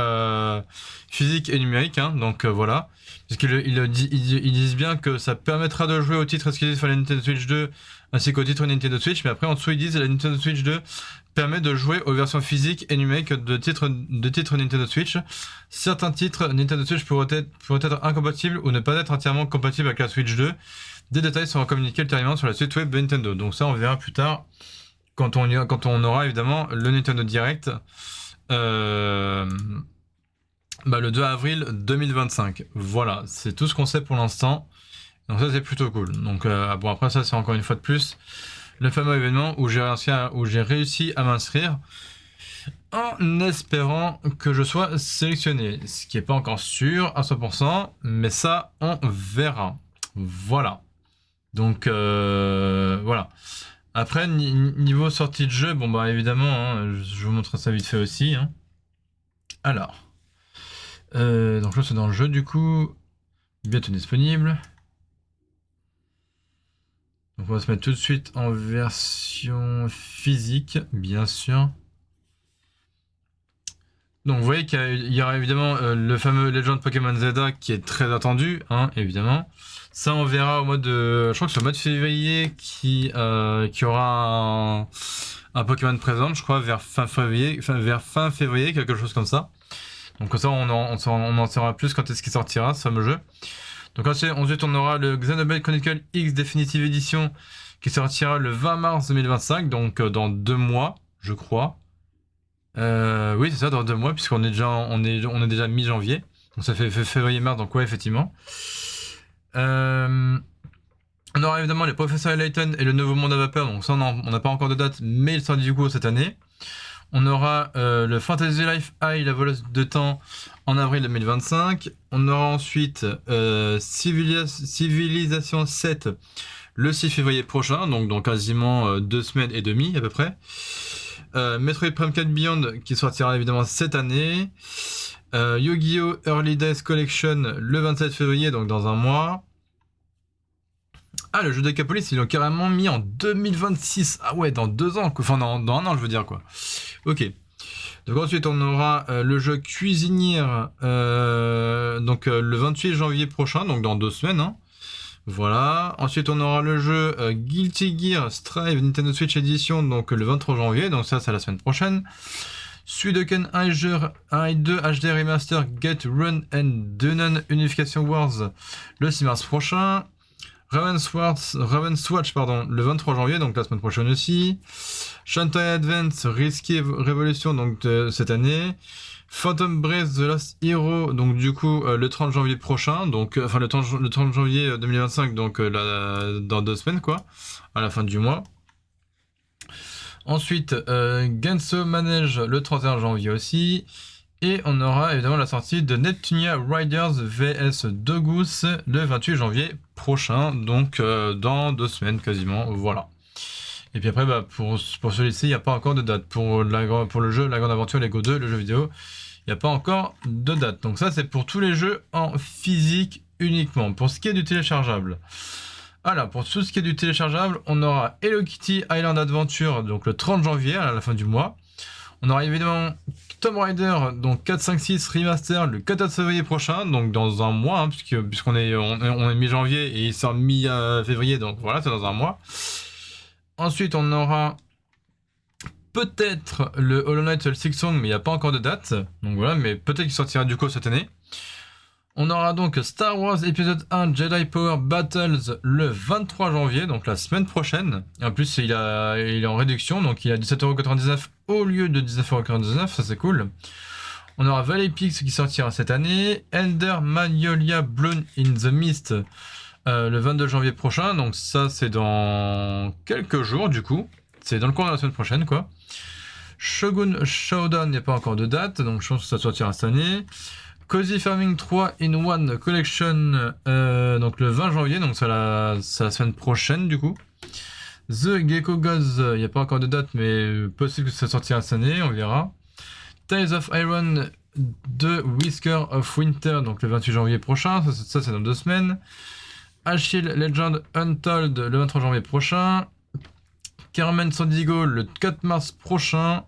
physiques et numériques, hein, donc voilà. Parce qu'ils disent bien que ça permettra de jouer au titre exclusif sur la Nintendo Switch 2 ainsi qu'au titre Nintendo Switch, mais après en dessous ils disent que la Nintendo Switch 2 permet de jouer aux versions physiques et numériques de titres Nintendo Switch. Certains titres Nintendo Switch pourraient être incompatibles ou ne pas être entièrement compatibles avec la Switch 2. Des détails seront communiqués ultérieurement sur la site web de Nintendo. Donc ça, on verra plus tard quand on aura évidemment le Nintendo Direct le 2 avril 2025. Voilà, c'est tout ce qu'on sait pour l'instant. Donc ça, c'est plutôt cool. Donc bon, après ça, c'est encore une fois de plus le fameux événement où j'ai réussi à m'inscrire en espérant que je sois sélectionné. Ce qui n'est pas encore sûr à 100%, mais ça, on verra. Voilà. Donc voilà. Après, niveau sortie de jeu, bon bah évidemment, hein, je vous montre ça vite fait aussi. Hein. Alors. Donc là, c'est dans le jeu du coup. Bientôt disponible. Donc on va se mettre tout de suite en version physique, bien sûr. Donc vous voyez qu'il y aura évidemment le fameux Legend Pokémon Zelda qui est très attendu, hein, évidemment. Ça on verra au mois de... Je crois que c'est au mois de février qui aura un Pokémon présent, je crois, vers fin février, quelque chose comme ça. Donc comme ça on en saura plus quand est-ce qu'il sortira, ce fameux jeu. Donc ensuite on aura le Xenoblade Chronicle X Definitive Edition qui sortira le 20 mars 2025, donc dans 2 mois, je crois. Oui, c'est ça, dans 2 mois, puisqu'on est déjà mi-janvier. Donc ça fait février-mars, donc ouais, effectivement. On aura évidemment les Professeurs Layton et le Nouveau Monde à Vapeur, donc ça on n'a pas encore de date, mais il sort du coup cette année. On aura le Fantasy Life High, la voleuse de temps, en avril 2025. On aura ensuite Civilization 7 le 6 février prochain, donc dans quasiment 2 semaines et demie à peu près. Metroid Prime 4 Beyond qui sortira évidemment cette année. Yu-Gi-Oh! Early Days Collection le 27 février, donc dans un mois. Ah, le jeu d'Acapolis, ils l'ont carrément mis en 2026. Ah ouais, dans 2 ans. Enfin, dans 1 an, je veux dire, quoi. Ok. Donc ensuite, on aura le jeu Cuisinière le 28 janvier prochain, donc dans 2 semaines. Hein. Voilà. Ensuite, on aura le jeu Guilty Gear Strive Nintendo Switch Edition, donc le 23 janvier. Donc ça, c'est la semaine prochaine. Sudoken 1 et 2 HD Remaster Get Run and Dunan Unification Wars le 6 mars prochain. Raven's Watch, le 23 janvier, donc la semaine prochaine aussi. Shantae Advance Risky Revolution, donc cette année. Phantom Breath The Last Hero, donc du coup le 30 janvier prochain, donc enfin le 30 janvier 2025, donc dans 2 semaines quoi, à la fin du mois. Ensuite Genso Manage le 31 janvier aussi. Et on aura évidemment la sortie de Neptunia Riders vs Dogus le 28 janvier prochain, donc dans 2 semaines quasiment, voilà. Et puis après, pour celui-ci, il n'y a pas encore de date. Pour le jeu La Grande Aventure Lego 2, le jeu vidéo, il n'y a pas encore de date. Donc ça, c'est pour tous les jeux en physique uniquement. Pour ce qui est du téléchargeable. Alors, pour tout ce qui est du téléchargeable, on aura Hello Kitty Island Adventure, donc le 30 janvier, à la fin du mois. On aura évidemment Tomb Raider, donc 456 Remaster le 14 février prochain, donc dans un mois, hein, puisqu'on est mi-janvier et il sort mi-février, donc voilà, c'est dans un mois. Ensuite, on aura peut-être le Hollow Knight Silksong, mais il n'y a pas encore de date, donc voilà, mais peut-être qu'il sortira du coup cette année. On aura donc Star Wars épisode 1 Jedi Power Battles le 23 janvier, donc la semaine prochaine. Et en plus, il est en réduction, donc il est à 17,99€ au lieu de 19,99€, ça c'est cool. On aura Valley Peaks qui sortira cette année. Elder Magnolia Blown in the Mist le 22 janvier prochain, donc ça c'est dans quelques jours du coup. C'est dans le cours de la semaine prochaine quoi. Shogun Showdown, il n'y a pas encore de date, donc je pense que ça sortira cette année. Cozy Farming 3 in 1 Collection, donc le 20 janvier, donc c'est la semaine prochaine du coup. The Gecko Gods, il n'y a pas encore de date, mais possible que ça sortira cette année, on verra. Tales of Iron 2 Whisker of Winter, donc le 28 janvier prochain, ça c'est dans 2 semaines. Achille Legend Untold le 23 janvier prochain. Carmen Sandiego le 4 mars prochain.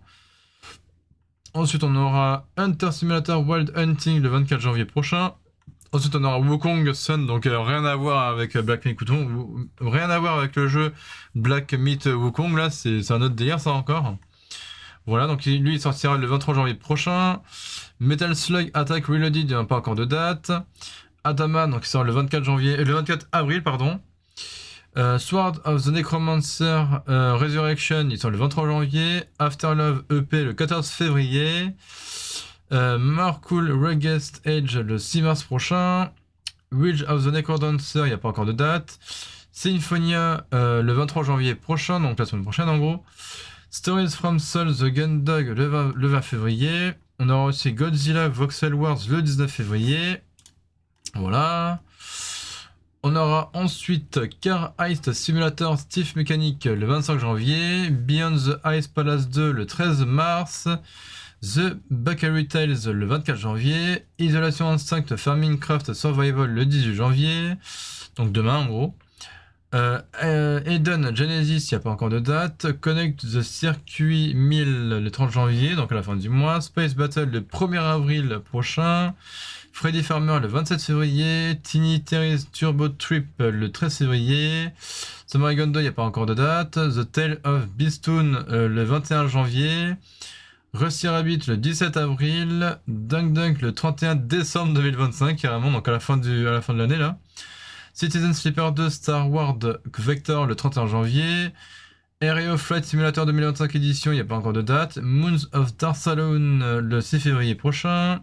Ensuite, on aura Hunter Simulator Wild Hunting le 24 janvier prochain. Ensuite, on aura Wukong Sun, donc rien à voir avec Black Myth Wukong, rien à voir avec le jeu Black Myth Wukong, là, c'est un autre délire, ça encore. Voilà, donc lui, il sortira le 23 janvier prochain. Metal Slug Attack Reloaded, il n'y a pas encore de date. Adama, donc il sort le 24 avril, pardon. Sword of the Necromancer Resurrection, il sort le 23 janvier. Afterlove EP le 14 février. Marcool Ruggest Age le 6 mars prochain. Ridge of the Necrodancer, il n'y a pas encore de date. Symphonia le 23 janvier prochain, donc la semaine prochaine en gros. Stories from Soul the Gundog le 20 février. On aura aussi Godzilla Voxel Wars le 19 février. Voilà. On aura ensuite Car Heist Simulator Steve Mechanic le 25 janvier. Beyond the Ice Palace 2 le 13 mars. The Bakery Tales le 24 janvier. Isolation Instinct Farming Craft Survival le 18 janvier. Donc demain en gros. Eden Genesis, il n'y a pas encore de date. Connect the Circuit 1000 le 30 janvier, donc à la fin du mois. Space Battle le 1er avril prochain. Freddy Farmer le 27 février. Tiny Terry's Turbo Trip le 13 février. Samurai Gondo, il n'y a pas encore de date. The Tale of Beastoon le 21 janvier. Rusty Rabbit le 17 avril. Dunk Dunk le 31 décembre 2025, carrément, donc à la fin de l'année là. Citizen Sleeper 2 Star Wars Vector le 31 janvier. Aereo Flight Simulator 2025 édition, il n'y a pas encore de date. Moons of Darsalone le 6 février prochain.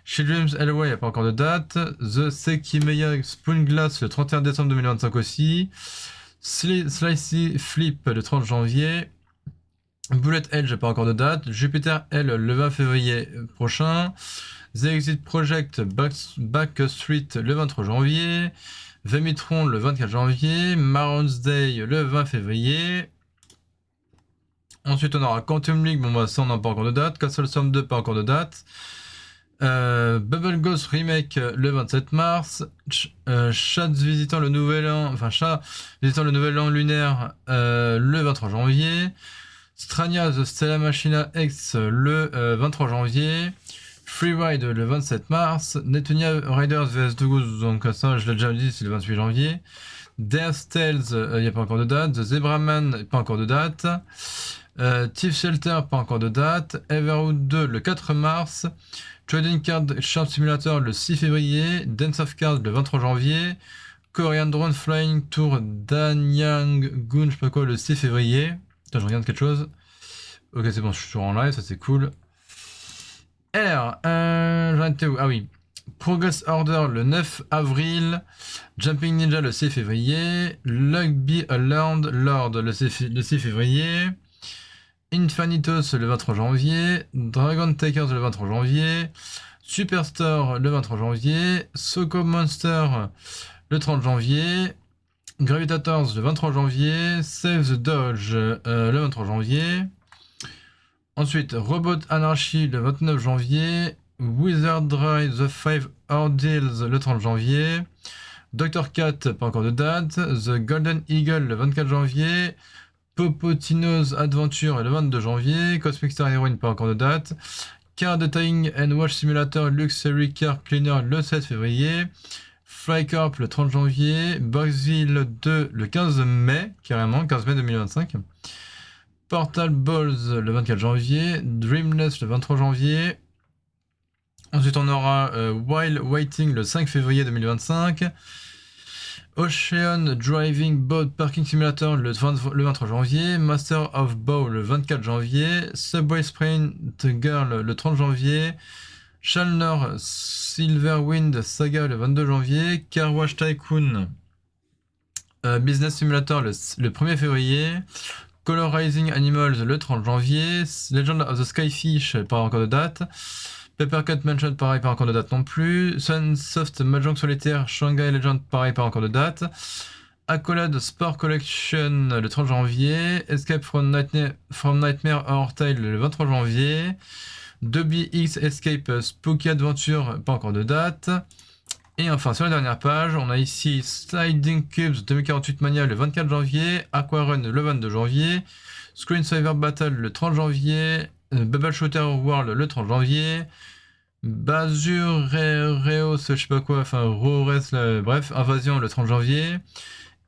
Children's LY, il n'y a pas encore de date. The Sekimeya Spoon Glass le 31 décembre 2025 aussi. Slicey Flip le 30 janvier. Bullet Edge, pas encore de date. Jupiter L le 20 février prochain. The Exit Project Backstreet le 23 janvier. Vemitron le 24 janvier. Maron's Day le 20 février. Ensuite, on aura Quantum League, bon bah ça on n'a pas encore de date. Castle Storm 2, pas encore de date. Bubble Ghost Remake le 27 mars. Chat visitant le nouvel an lunaire le 23 janvier. Strania The Stella Machina X le 23 janvier. Freeride le 27 mars. Netunia Riders vs Dougous, donc ça je l'ai déjà dit, c'est le 28 janvier. Death Tales, il n'y a pas encore de date. The Zebraman, pas encore de date. Thief Shelter, pas encore de date. Everwood 2 le 4 mars. Trading Card Sharp Simulator le 6 février. Dance of Cards le 23 janvier. Korean Drone Flying Tour Danyang Gun, je sais pas quoi, le 6 février. Putain, je regarde quelque chose. Ok, c'est bon, je suis toujours en live, ça c'est cool. Alors, j'en étais où? Ah oui. Progress Order le 9 avril. Jumping Ninja le 6 février. Luck Be a Learned Lord le 6 février. Infinitos le 23 janvier. Dragon Takers le 23 janvier. Superstore le 23 janvier. Soko Monster le 30 janvier. Gravitators le 23 janvier. Save the Dodge le 23 janvier. Ensuite, Robot Anarchy le 29 janvier. Wizardry The 5 Ordeals le 30 janvier. Dr. Cat, pas encore de date. The Golden Eagle le 24 janvier. Popotino's Adventure le 22 janvier. Cosmic Star Heroine, pas encore de date. Car Detailing and Watch Simulator Luxury Car Cleaner le 7 février. Flycorp le 30 janvier. Boxville 2 le 15 mai, carrément, 15 mai 2025. Portal Balls le 24 janvier. Dreamless le 23 janvier. Ensuite, on aura While Waiting le 5 février 2025. Ocean Driving Boat Parking Simulator le 23 janvier. Master of Bow le 24 janvier. Subway Sprint Girl le 30 janvier. Shalnor Silverwind Saga le 22 janvier. Car Wash Tycoon Business Simulator le 1er février. Color Rising Animals le 30 janvier. Legend of the Skyfish, pas encore de date. Peppercut Mansion, pareil, pas encore de date non plus. Sunsoft Mahjong Solitaire Shanghai Legend, pareil, pas encore de date. Accolade Sport Collection le 30 janvier. Escape from Nightmare Horror Tale le 23 janvier. Dobby X Escape Spooky Adventure, pas encore de date. Et enfin, sur la dernière page, on a ici Sliding Cubes 2048 Mania le 24 janvier, Aquarun le 22 janvier, Screensaver Battle le 30 janvier, Bubble Shooter World le 30 janvier, Bazurereos, je sais pas quoi, enfin, Rores, bref, Invasion le 30 janvier,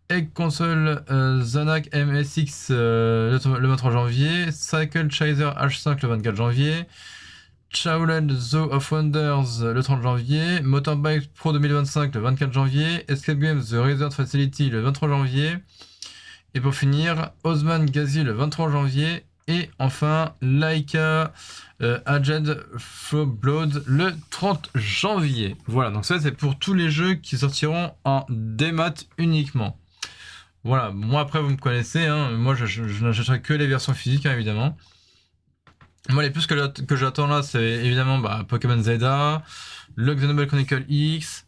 Egg Console Zanak MSX le 23 janvier, Cycle Chaser H5 le 24 janvier, Shaolin Zoo of Wonders le 30 janvier, Motorbike Pro 2025 le 24 janvier, Escape Games The Resort Facility le 23 janvier, et pour finir, Osman Ghazi le 23 janvier, et enfin Laika Aged Flowblood le 30 janvier. Voilà, donc ça c'est pour tous les jeux qui sortiront en démat uniquement. Voilà, moi après vous me connaissez, hein, moi je n'achèterai que les versions physiques hein, évidemment. Moi les plus que j'attends là c'est évidemment Pokémon Zelda, le Xenoblade Chronicle X,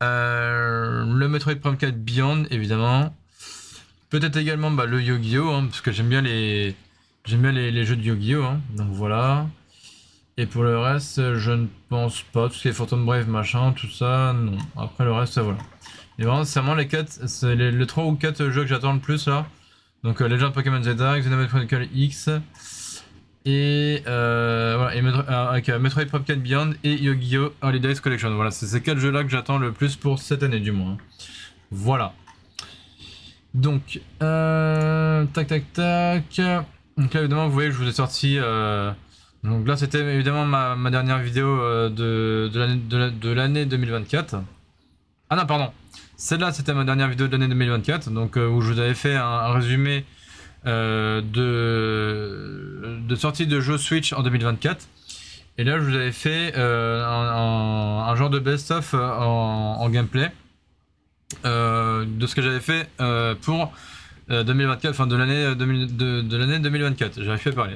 le Metroid Prime 4 Beyond évidemment, peut-être également le Yu-Gi-Oh hein, parce que j'aime bien les jeux de Yu-Gi-Oh hein, donc voilà. Et pour le reste je ne pense pas, tout ce qui est Phantom Brave machin, tout ça, non. Après le reste vraiment. Et vraiment c'est vraiment les 4, c'est les 3 ou 4 jeux que j'attends le plus là. Donc Legend Pokémon Zelda, Xenoblade Chronicle X, et voilà, et avec Metroid Prime 4 Beyond et Yu-Gi-Oh! Holidays Collection. Voilà, c'est ces 4 jeux là que j'attends le plus pour cette année du moins. Voilà. Donc, tac. Donc là évidemment vous voyez que je vous ai sorti... donc là c'était évidemment ma dernière vidéo de l'année 2024. Ah non pardon, celle-là c'était ma dernière vidéo de l'année 2024, donc où je vous avais fait un résumé de sortie de jeux Switch en 2024. Et là je vous avais fait un genre de best-of en gameplay de ce que j'avais fait pour 2024, enfin de l'année 2024, j'arrive pas à parler.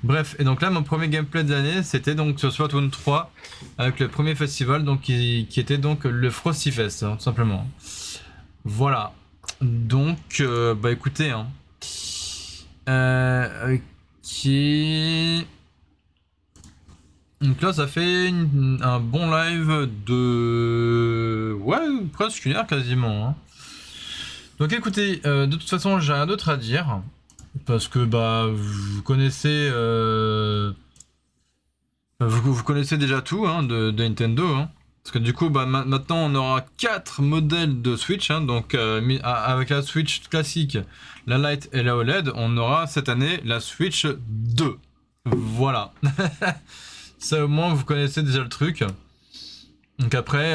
Bref, et donc là mon premier gameplay de l'année c'était donc sur Splatoon 3 avec le premier festival donc qui était donc le Frosty Fest hein, tout simplement. Voilà. Donc écoutez hein. Ok. Donc là ça fait un bon live de... Ouais, presque 1 heure quasiment hein. Donc écoutez, de toute façon j'ai rien d'autre à dire. Parce que vous connaissez... Vous connaissez déjà tout hein, de Nintendo. Hein. Parce que du coup maintenant on aura 4 modèles de Switch. Hein, donc avec la Switch classique, la Lite et la OLED, on aura cette année la Switch 2. Voilà. Ça au moins vous connaissez déjà le truc. Donc après,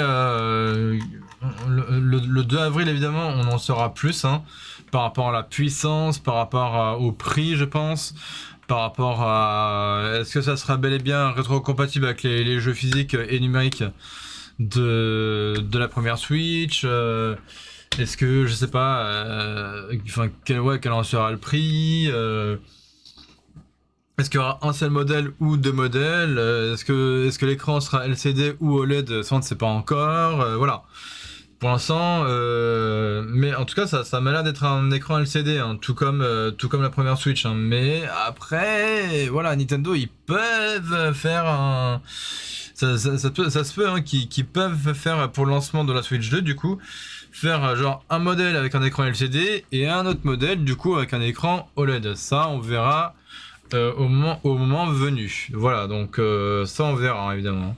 le 2 avril évidemment on en saura plus hein, par rapport à la puissance, par rapport au prix je pense, par rapport à est-ce que ça sera bel et bien rétro-compatible avec les jeux physiques et numériques de la première Switch, est-ce que je sais pas, quel en sera le prix, est-ce qu'il y aura un seul modèle ou 2 modèles, est-ce que l'écran sera LCD ou OLED, ça on ne sait pas encore, voilà. Pour l'instant, mais en tout cas ça m'a l'air d'être un écran LCD, hein, tout comme la première Switch. Hein, mais après, voilà, Nintendo ils peuvent faire un... Ça se peut hein, qu'ils peuvent faire pour le lancement de la Switch 2 du coup, faire genre un modèle avec un écran LCD et un autre modèle du coup avec un écran OLED. Ça on verra au moment venu. Voilà, donc ça on verra hein, évidemment.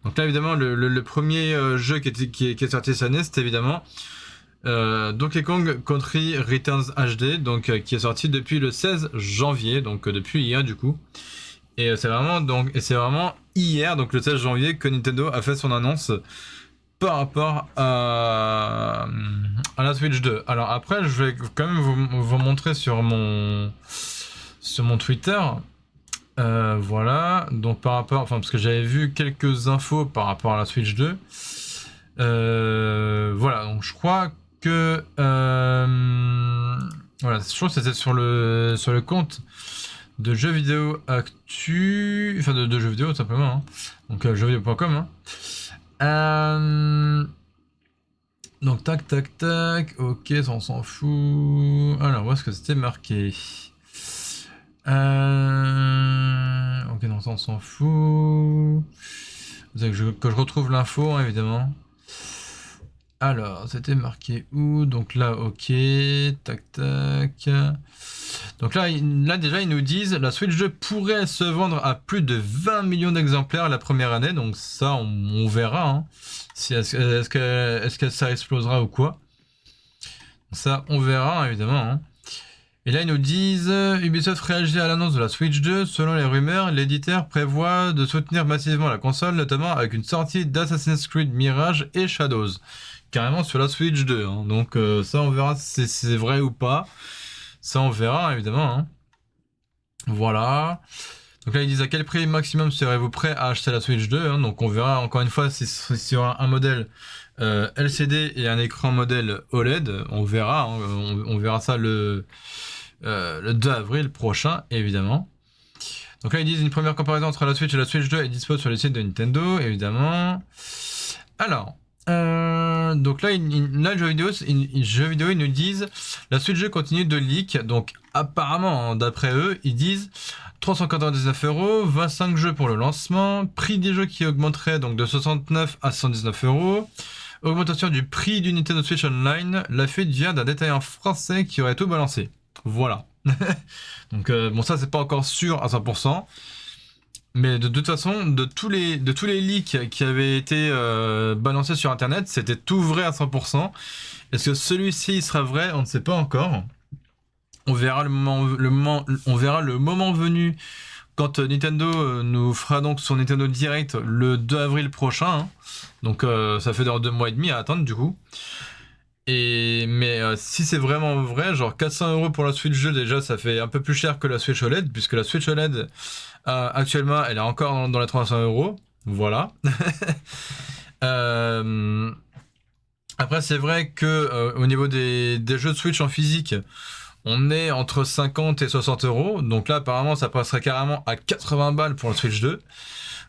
Donc là évidemment le premier jeu qui est sorti cette année c'était évidemment Donkey Kong Country Returns HD, donc qui est sorti depuis le 16 janvier, donc depuis hier du coup. Et c'est vraiment hier, donc le 16 janvier, que Nintendo a fait son annonce par rapport à la Switch 2. Alors après je vais quand même vous montrer sur mon Twitter. Voilà, donc par rapport, parce que j'avais vu quelques infos par rapport à la Switch 2. Voilà, donc je crois que voilà, je crois que c'était sur le compte de jeux vidéo actu, enfin de jeux vidéo tout simplement, hein. Donc jeuxvideo.com. Hein. Donc tac, ok, ça on s'en fout. Alors où est-ce que c'était marqué? Ok, non, ça on s'en fout. que je retrouve l'info, hein, évidemment. Alors, c'était marqué où? Donc là, ok, tac tac. Donc là, déjà, ils nous disent la Switch 2 pourrait se vendre à plus de 20 millions d'exemplaires la première année. Donc ça, on verra. Hein. Si, est-ce que ça explosera ou quoi? Ça, on verra, hein, évidemment. Hein. Et là, ils nous disent Ubisoft réagit à l'annonce de la Switch 2. Selon les rumeurs, l'éditeur prévoit de soutenir massivement la console, notamment avec une sortie d'Assassin's Creed Mirage et Shadows. Carrément sur la Switch 2. Hein. Donc ça, on verra si c'est vrai ou pas. Ça, on verra, évidemment. Hein. Voilà. Donc là, ils disent à quel prix maximum serez-vous prêt à acheter la Switch 2 hein. Donc on verra encore une fois si y aura un modèle LCD et un écran modèle OLED. On verra. Hein. On verra ça le 2 avril prochain, évidemment. Donc là, ils disent une première comparaison entre la Switch et la Switch 2 est dispo sur le site de Nintendo, évidemment. Alors, donc là, le jeu vidéo, ils nous disent la Switch 2 continue de leak. Donc apparemment, d'après eux, ils disent 399€, 25 jeux pour le lancement, prix des jeux qui augmenterait donc de 69 à 119€, augmentation du prix du Nintendo Switch Online, la fuite vient d'un détaillant français qui aurait tout balancé. Voilà. Donc bon, ça c'est pas encore sûr à 100%. Mais de toute façon, de tous les leaks qui avaient été balancés sur internet, c'était tout vrai à 100%. Est-ce que celui-ci sera vrai? On ne sait pas encore. On verra on verra le moment venu quand Nintendo nous fera donc son Nintendo Direct le 2 avril prochain. Hein. Donc ça fait 2 mois et demi à attendre du coup. Mais si c'est vraiment vrai, genre 400€ pour la Switch 2 déjà, ça fait un peu plus cher que la Switch OLED, puisque la Switch OLED actuellement, elle est encore dans les 300€. Voilà. Après, c'est vrai que au niveau des jeux de Switch en physique, on est entre 50 et 60€. Donc là, apparemment, ça passerait carrément à 80 balles pour la Switch 2.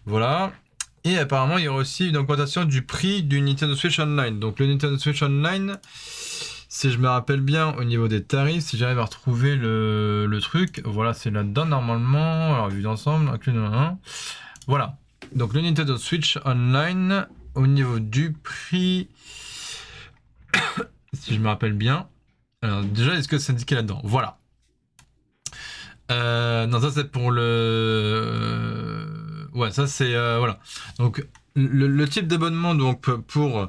Voilà. Et apparemment, il y aura aussi une augmentation du prix du Nintendo Switch Online. Donc le Nintendo Switch Online, si je me rappelle bien au niveau des tarifs, si j'arrive à retrouver le truc, voilà, c'est là-dedans normalement. Alors vu d'ensemble, voilà. Donc le Nintendo Switch Online, au niveau du prix, si je me rappelle bien. Alors déjà, est-ce que c'est indiqué là-dedans? Voilà. Non, ça c'est pour le... Ouais, ça c'est... voilà. Donc, le type d'abonnement donc pour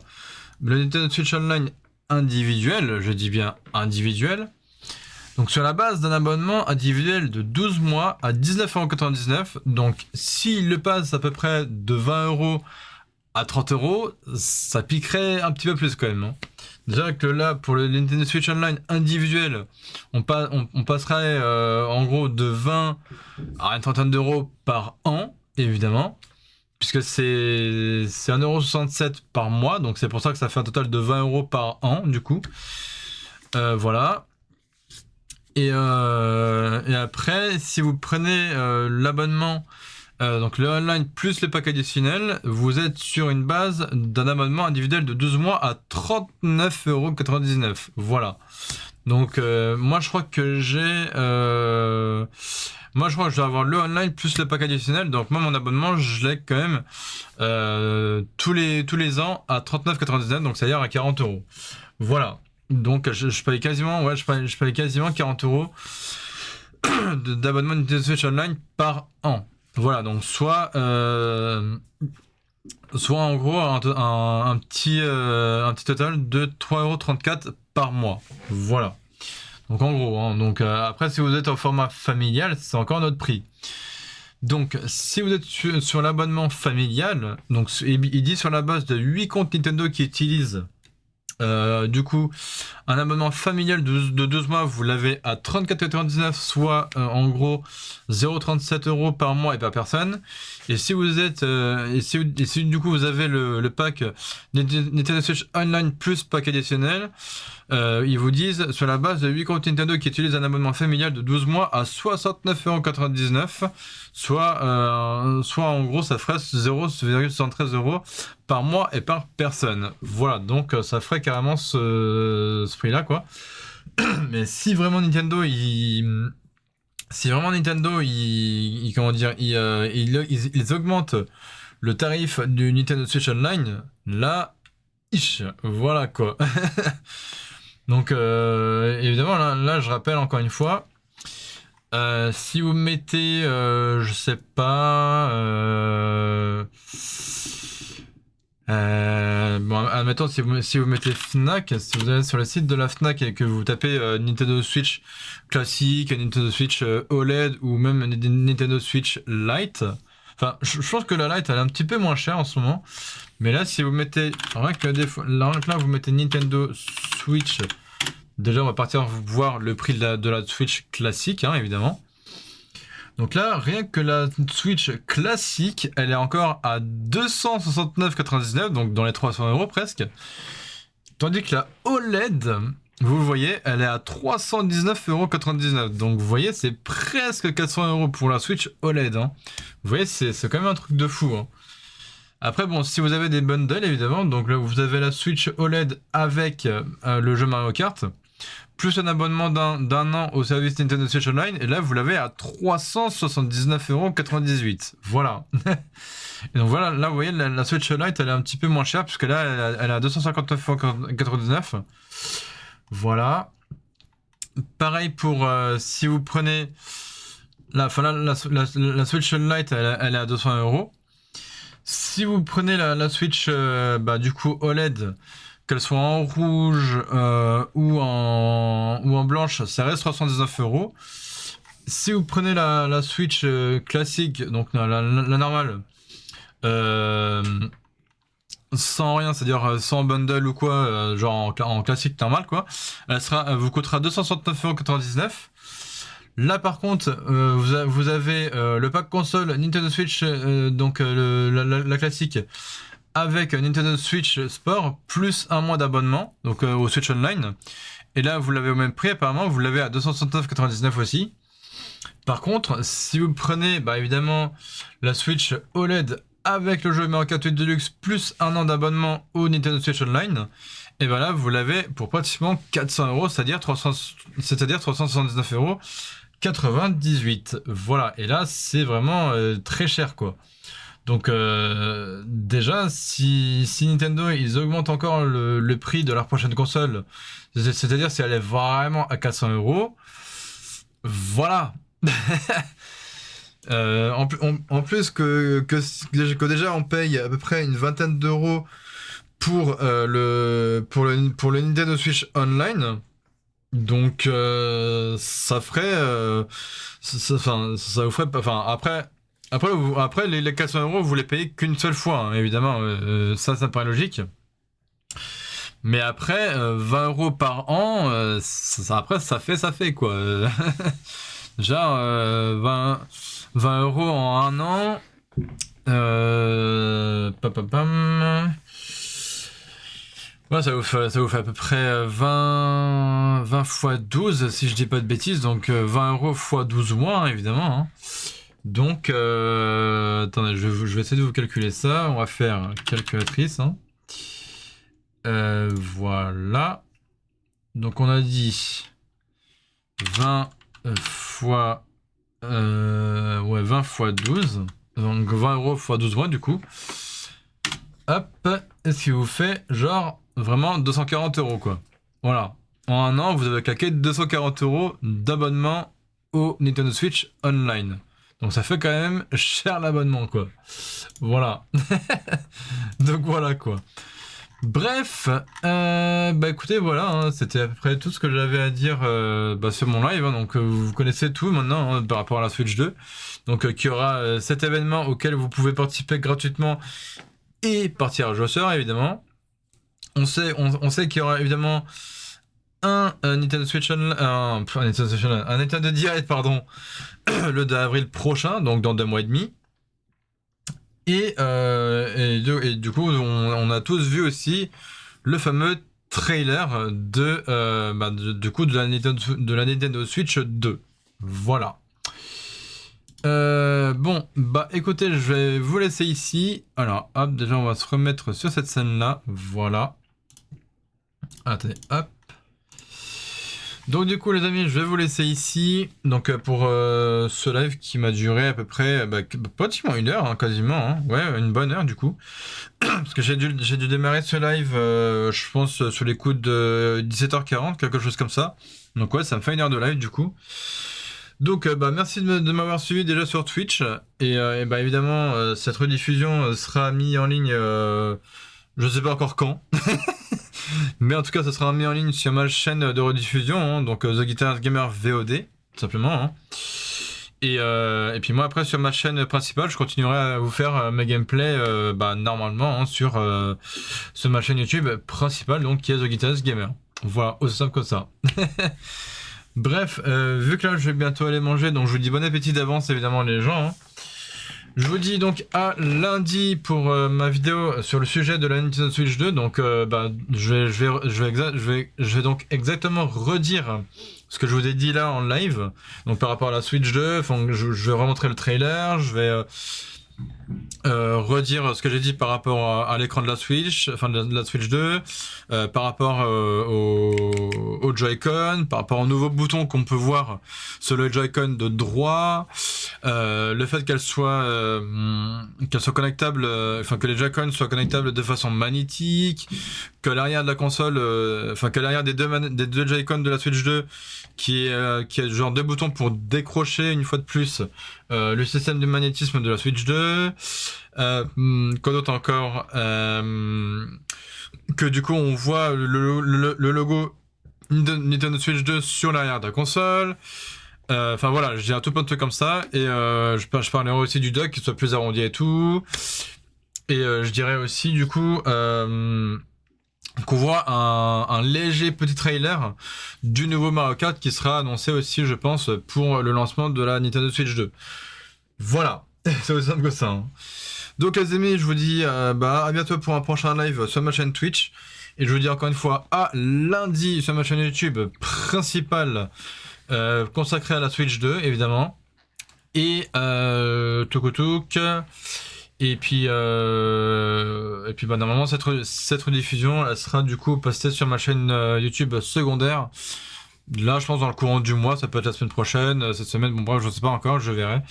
le Nintendo Switch Online individuel, je dis bien individuel, donc sur la base d'un abonnement individuel de 12 mois à 19,99€, donc s'il le passe à peu près de 20€ à 30€, ça piquerait un petit peu plus quand même. Hein. Déjà que là, pour le Nintendo Switch Online individuel, on passerait en gros de 20 à une trentaine d'euros par an, évidemment, puisque c'est 1,67€ par mois, donc c'est pour ça que ça fait un total de 20€ par an, du coup. Voilà. Et après, si vous prenez l'abonnement, donc le online plus le pack additionnel, vous êtes sur une base d'un abonnement individuel de 12 mois à 39,99€. Voilà. Donc moi je crois que je dois avoir le online plus le pack additionnel. Donc moi mon abonnement je l'ai quand même tous les ans à 39,99€, donc c'est-à-dire à 40€. Voilà. Donc je paye quasiment, ouais, je paye quasiment 40€ d'abonnement Nintendo Switch Online par an. Voilà, donc soit en gros un petit total de 3,34€ par mois. Voilà. Donc en gros, hein, donc après si vous êtes en format familial, c'est encore notre prix. Donc si vous êtes sur l'abonnement familial, donc il dit sur la base de 8 comptes Nintendo qui utilisent du coup, un abonnement familial de 12 mois, vous l'avez à 34,99€, soit en gros 0,37€ par mois et par personne. Et si vous êtes, et si du coup vous avez le pack Nintendo Switch Online plus pack additionnel, ils vous disent sur la base de 8 comptes Nintendo qui utilisent un abonnement familial de 12 mois à 69,99€, soit en gros ça ferait 0,73€ par mois et par personne. Voilà, donc ça ferait carrément ce prix-là, quoi. Mais si vraiment Nintendo, comment dire, ils augmentent le tarif du Nintendo Switch Online, là, voilà quoi. Donc évidemment là je rappelle encore une fois, si vous mettez je sais pas bon, admettons si vous mettez Fnac, si vous allez sur le site de la Fnac et que vous tapez Nintendo Switch classique, Nintendo Switch OLED ou même Nintendo Switch Lite, enfin je pense que la Lite elle est un petit peu moins chère en ce moment, mais là si vous mettez rien que là vous mettez Nintendo Switch, déjà on va partir voir le prix de la Switch classique hein, évidemment. Donc là, rien que la Switch classique, elle est encore à 269,99, donc dans les 300 € presque. Tandis que la OLED, vous le voyez, elle est à 319,99 €. Donc vous voyez, c'est presque 400 € pour la Switch OLED. Hein. Vous voyez, c'est quand même un truc de fou. Hein. Après, bon, si vous avez des bundles, évidemment, donc là, vous avez la Switch OLED avec le jeu Mario Kart, plus un abonnement d'un an au service Nintendo Switch Online, et là vous l'avez à 379,98 €. Voilà. Et donc voilà, là vous voyez la Switch Lite elle est un petit peu moins chère, puisque là elle est à 259,99 €. Voilà. Pareil pour si vous prenez la Switch Lite elle est à 200 €. Si vous prenez la Switch du coup OLED, qu'elle soit en rouge ou en blanche, ça reste 319 €. Si vous prenez la Switch classique, donc la normale, sans rien, c'est-à-dire sans bundle ou quoi, genre en classique normal quoi, elle vous coûtera 269,99 €. Là par contre, vous avez le pack console Nintendo Switch, donc la classique, avec Nintendo Switch Sport, plus un mois d'abonnement, donc au Switch Online. Et là, vous l'avez au même prix, apparemment, vous l'avez à 269,99 € aussi. Par contre, si vous prenez, évidemment, la Switch OLED avec le jeu Mario Kart 8 Deluxe, plus un an d'abonnement au Nintendo Switch Online, et ben là, vous l'avez pour pratiquement 400 €, c'est-à-dire 379,98 €. Voilà, et là, c'est vraiment très cher, quoi. Donc déjà, si Nintendo ils augmentent encore le prix de leur prochaine console, c'est-à-dire si elle est vraiment à 400 €, voilà. En plus que déjà on paye à peu près une vingtaine d'euros pour le Nintendo Switch Online. Donc ça ferait ça vous ferait, enfin après les 400 € vous les payez qu'une seule fois hein, évidemment, ça me paraît logique. Mais après 20 € par an, après ça fait quoi. Genre 20 € en un an. Ouais, ça vous fait à peu près 20 fois 12 si je dis pas de bêtises, donc 20 € fois 12 mois hein, évidemment. Hein. Donc attendez, je vais essayer de vous calculer ça. On va faire calculatrice. Hein. Voilà. Donc on a dit 20 fois 20 fois 12. Donc 20 € fois 12 mois du coup. Hop, et ce qui vous fait genre vraiment 240 € quoi. Voilà. En un an, vous avez claqué 240 € d'abonnement au Nintendo Switch Online. Donc ça fait quand même cher l'abonnement quoi. Voilà. Donc voilà quoi. Bref, écoutez voilà, hein, c'était à peu près tout ce que j'avais à dire sur mon live. Hein, donc vous connaissez tout maintenant hein, par rapport à la Switch 2. Donc qu'il y aura cet événement auquel vous pouvez participer gratuitement et par tirage au sort évidemment. On sait qu'il y aura évidemment un Nintendo Switch un Nintendo Direct pardon le 2 avril prochain, donc dans 2 mois et demi. Et du coup on a tous vu aussi le fameux trailer de la Nintendo Switch 2. Voilà. Bon, écoutez, je vais vous laisser ici. Alors, hop, déjà on va se remettre sur cette scène là. Voilà. Attendez, hop. Donc du coup les amis, je vais vous laisser ici. Donc pour ce live qui m'a duré à peu près pratiquement 1 heure, hein, quasiment. Hein. Ouais, une bonne heure du coup. Parce que j'ai dû démarrer ce live, je pense, sur les coups de 17h40, quelque chose comme ça. Donc ouais, ça me fait 1 heure de live du coup. Donc merci de m'avoir suivi déjà sur Twitch. Et évidemment, cette rediffusion sera mise en ligne, je sais pas encore quand. Mais en tout cas, ça sera mis en ligne sur ma chaîne de rediffusion, hein, donc The Guitar Gamer VOD, tout simplement. Hein. Et puis moi, après, sur ma chaîne principale, je continuerai à vous faire mes gameplays normalement hein, sur ma chaîne YouTube principale, donc qui est The Guitar Gamer. Voilà, aussi simple que ça. Bref, vu que là, je vais bientôt aller manger, donc je vous dis bon appétit d'avance, évidemment, les gens. Hein. Je vous dis donc à lundi pour ma vidéo sur le sujet de la Nintendo Switch 2. Donc je vais donc exactement redire ce que je vous ai dit là en live. Donc par rapport à la Switch 2, je vais remontrer le trailer, je vais redire ce que j'ai dit par rapport à l'écran de la Switch, enfin de la Switch 2, par rapport au Joy-Con, par rapport aux nouveaux boutons qu'on peut voir sur le Joy-Con de droit, le fait qu'elle soit connectable, que les Joy-Con soient connectables de façon magnétique, que l'arrière de la console, que l'arrière des deux Joy-Con de la Switch 2, qui est genre 2 boutons pour décrocher une fois de plus le système de magnétisme de la Switch 2. Quoi d'autre encore, que du coup on voit le logo Nintendo Switch 2 sur l'arrière de la console. Voilà, je dis un tout plein de trucs comme ça. Et je parlerai aussi du dock qui soit plus arrondi et tout. Et je dirais aussi du coup qu'on voit un léger petit trailer du nouveau Mario Kart qui sera annoncé aussi, je pense, pour le lancement de la Nintendo Switch 2. Voilà, c'est aussi simple que ça. Hein. Donc les amis, je vous dis à bientôt pour un prochain live sur ma chaîne Twitch. Et je vous dis encore une fois à lundi sur ma chaîne YouTube principale consacrée à la Switch 2, évidemment. Et touc. Et puis normalement cette rediffusion elle sera du coup postée sur ma chaîne YouTube secondaire. Là je pense dans le courant du mois, ça peut être la semaine prochaine, cette semaine, bon bref je sais pas encore, je verrai.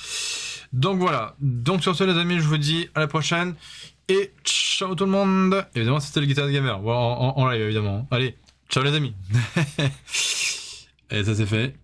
Donc voilà, donc sur ce les amis je vous dis à la prochaine et ciao tout le monde. Évidemment c'était le Guitar Gamer, en live évidemment. Allez, ciao les amis. Et ça c'est fait.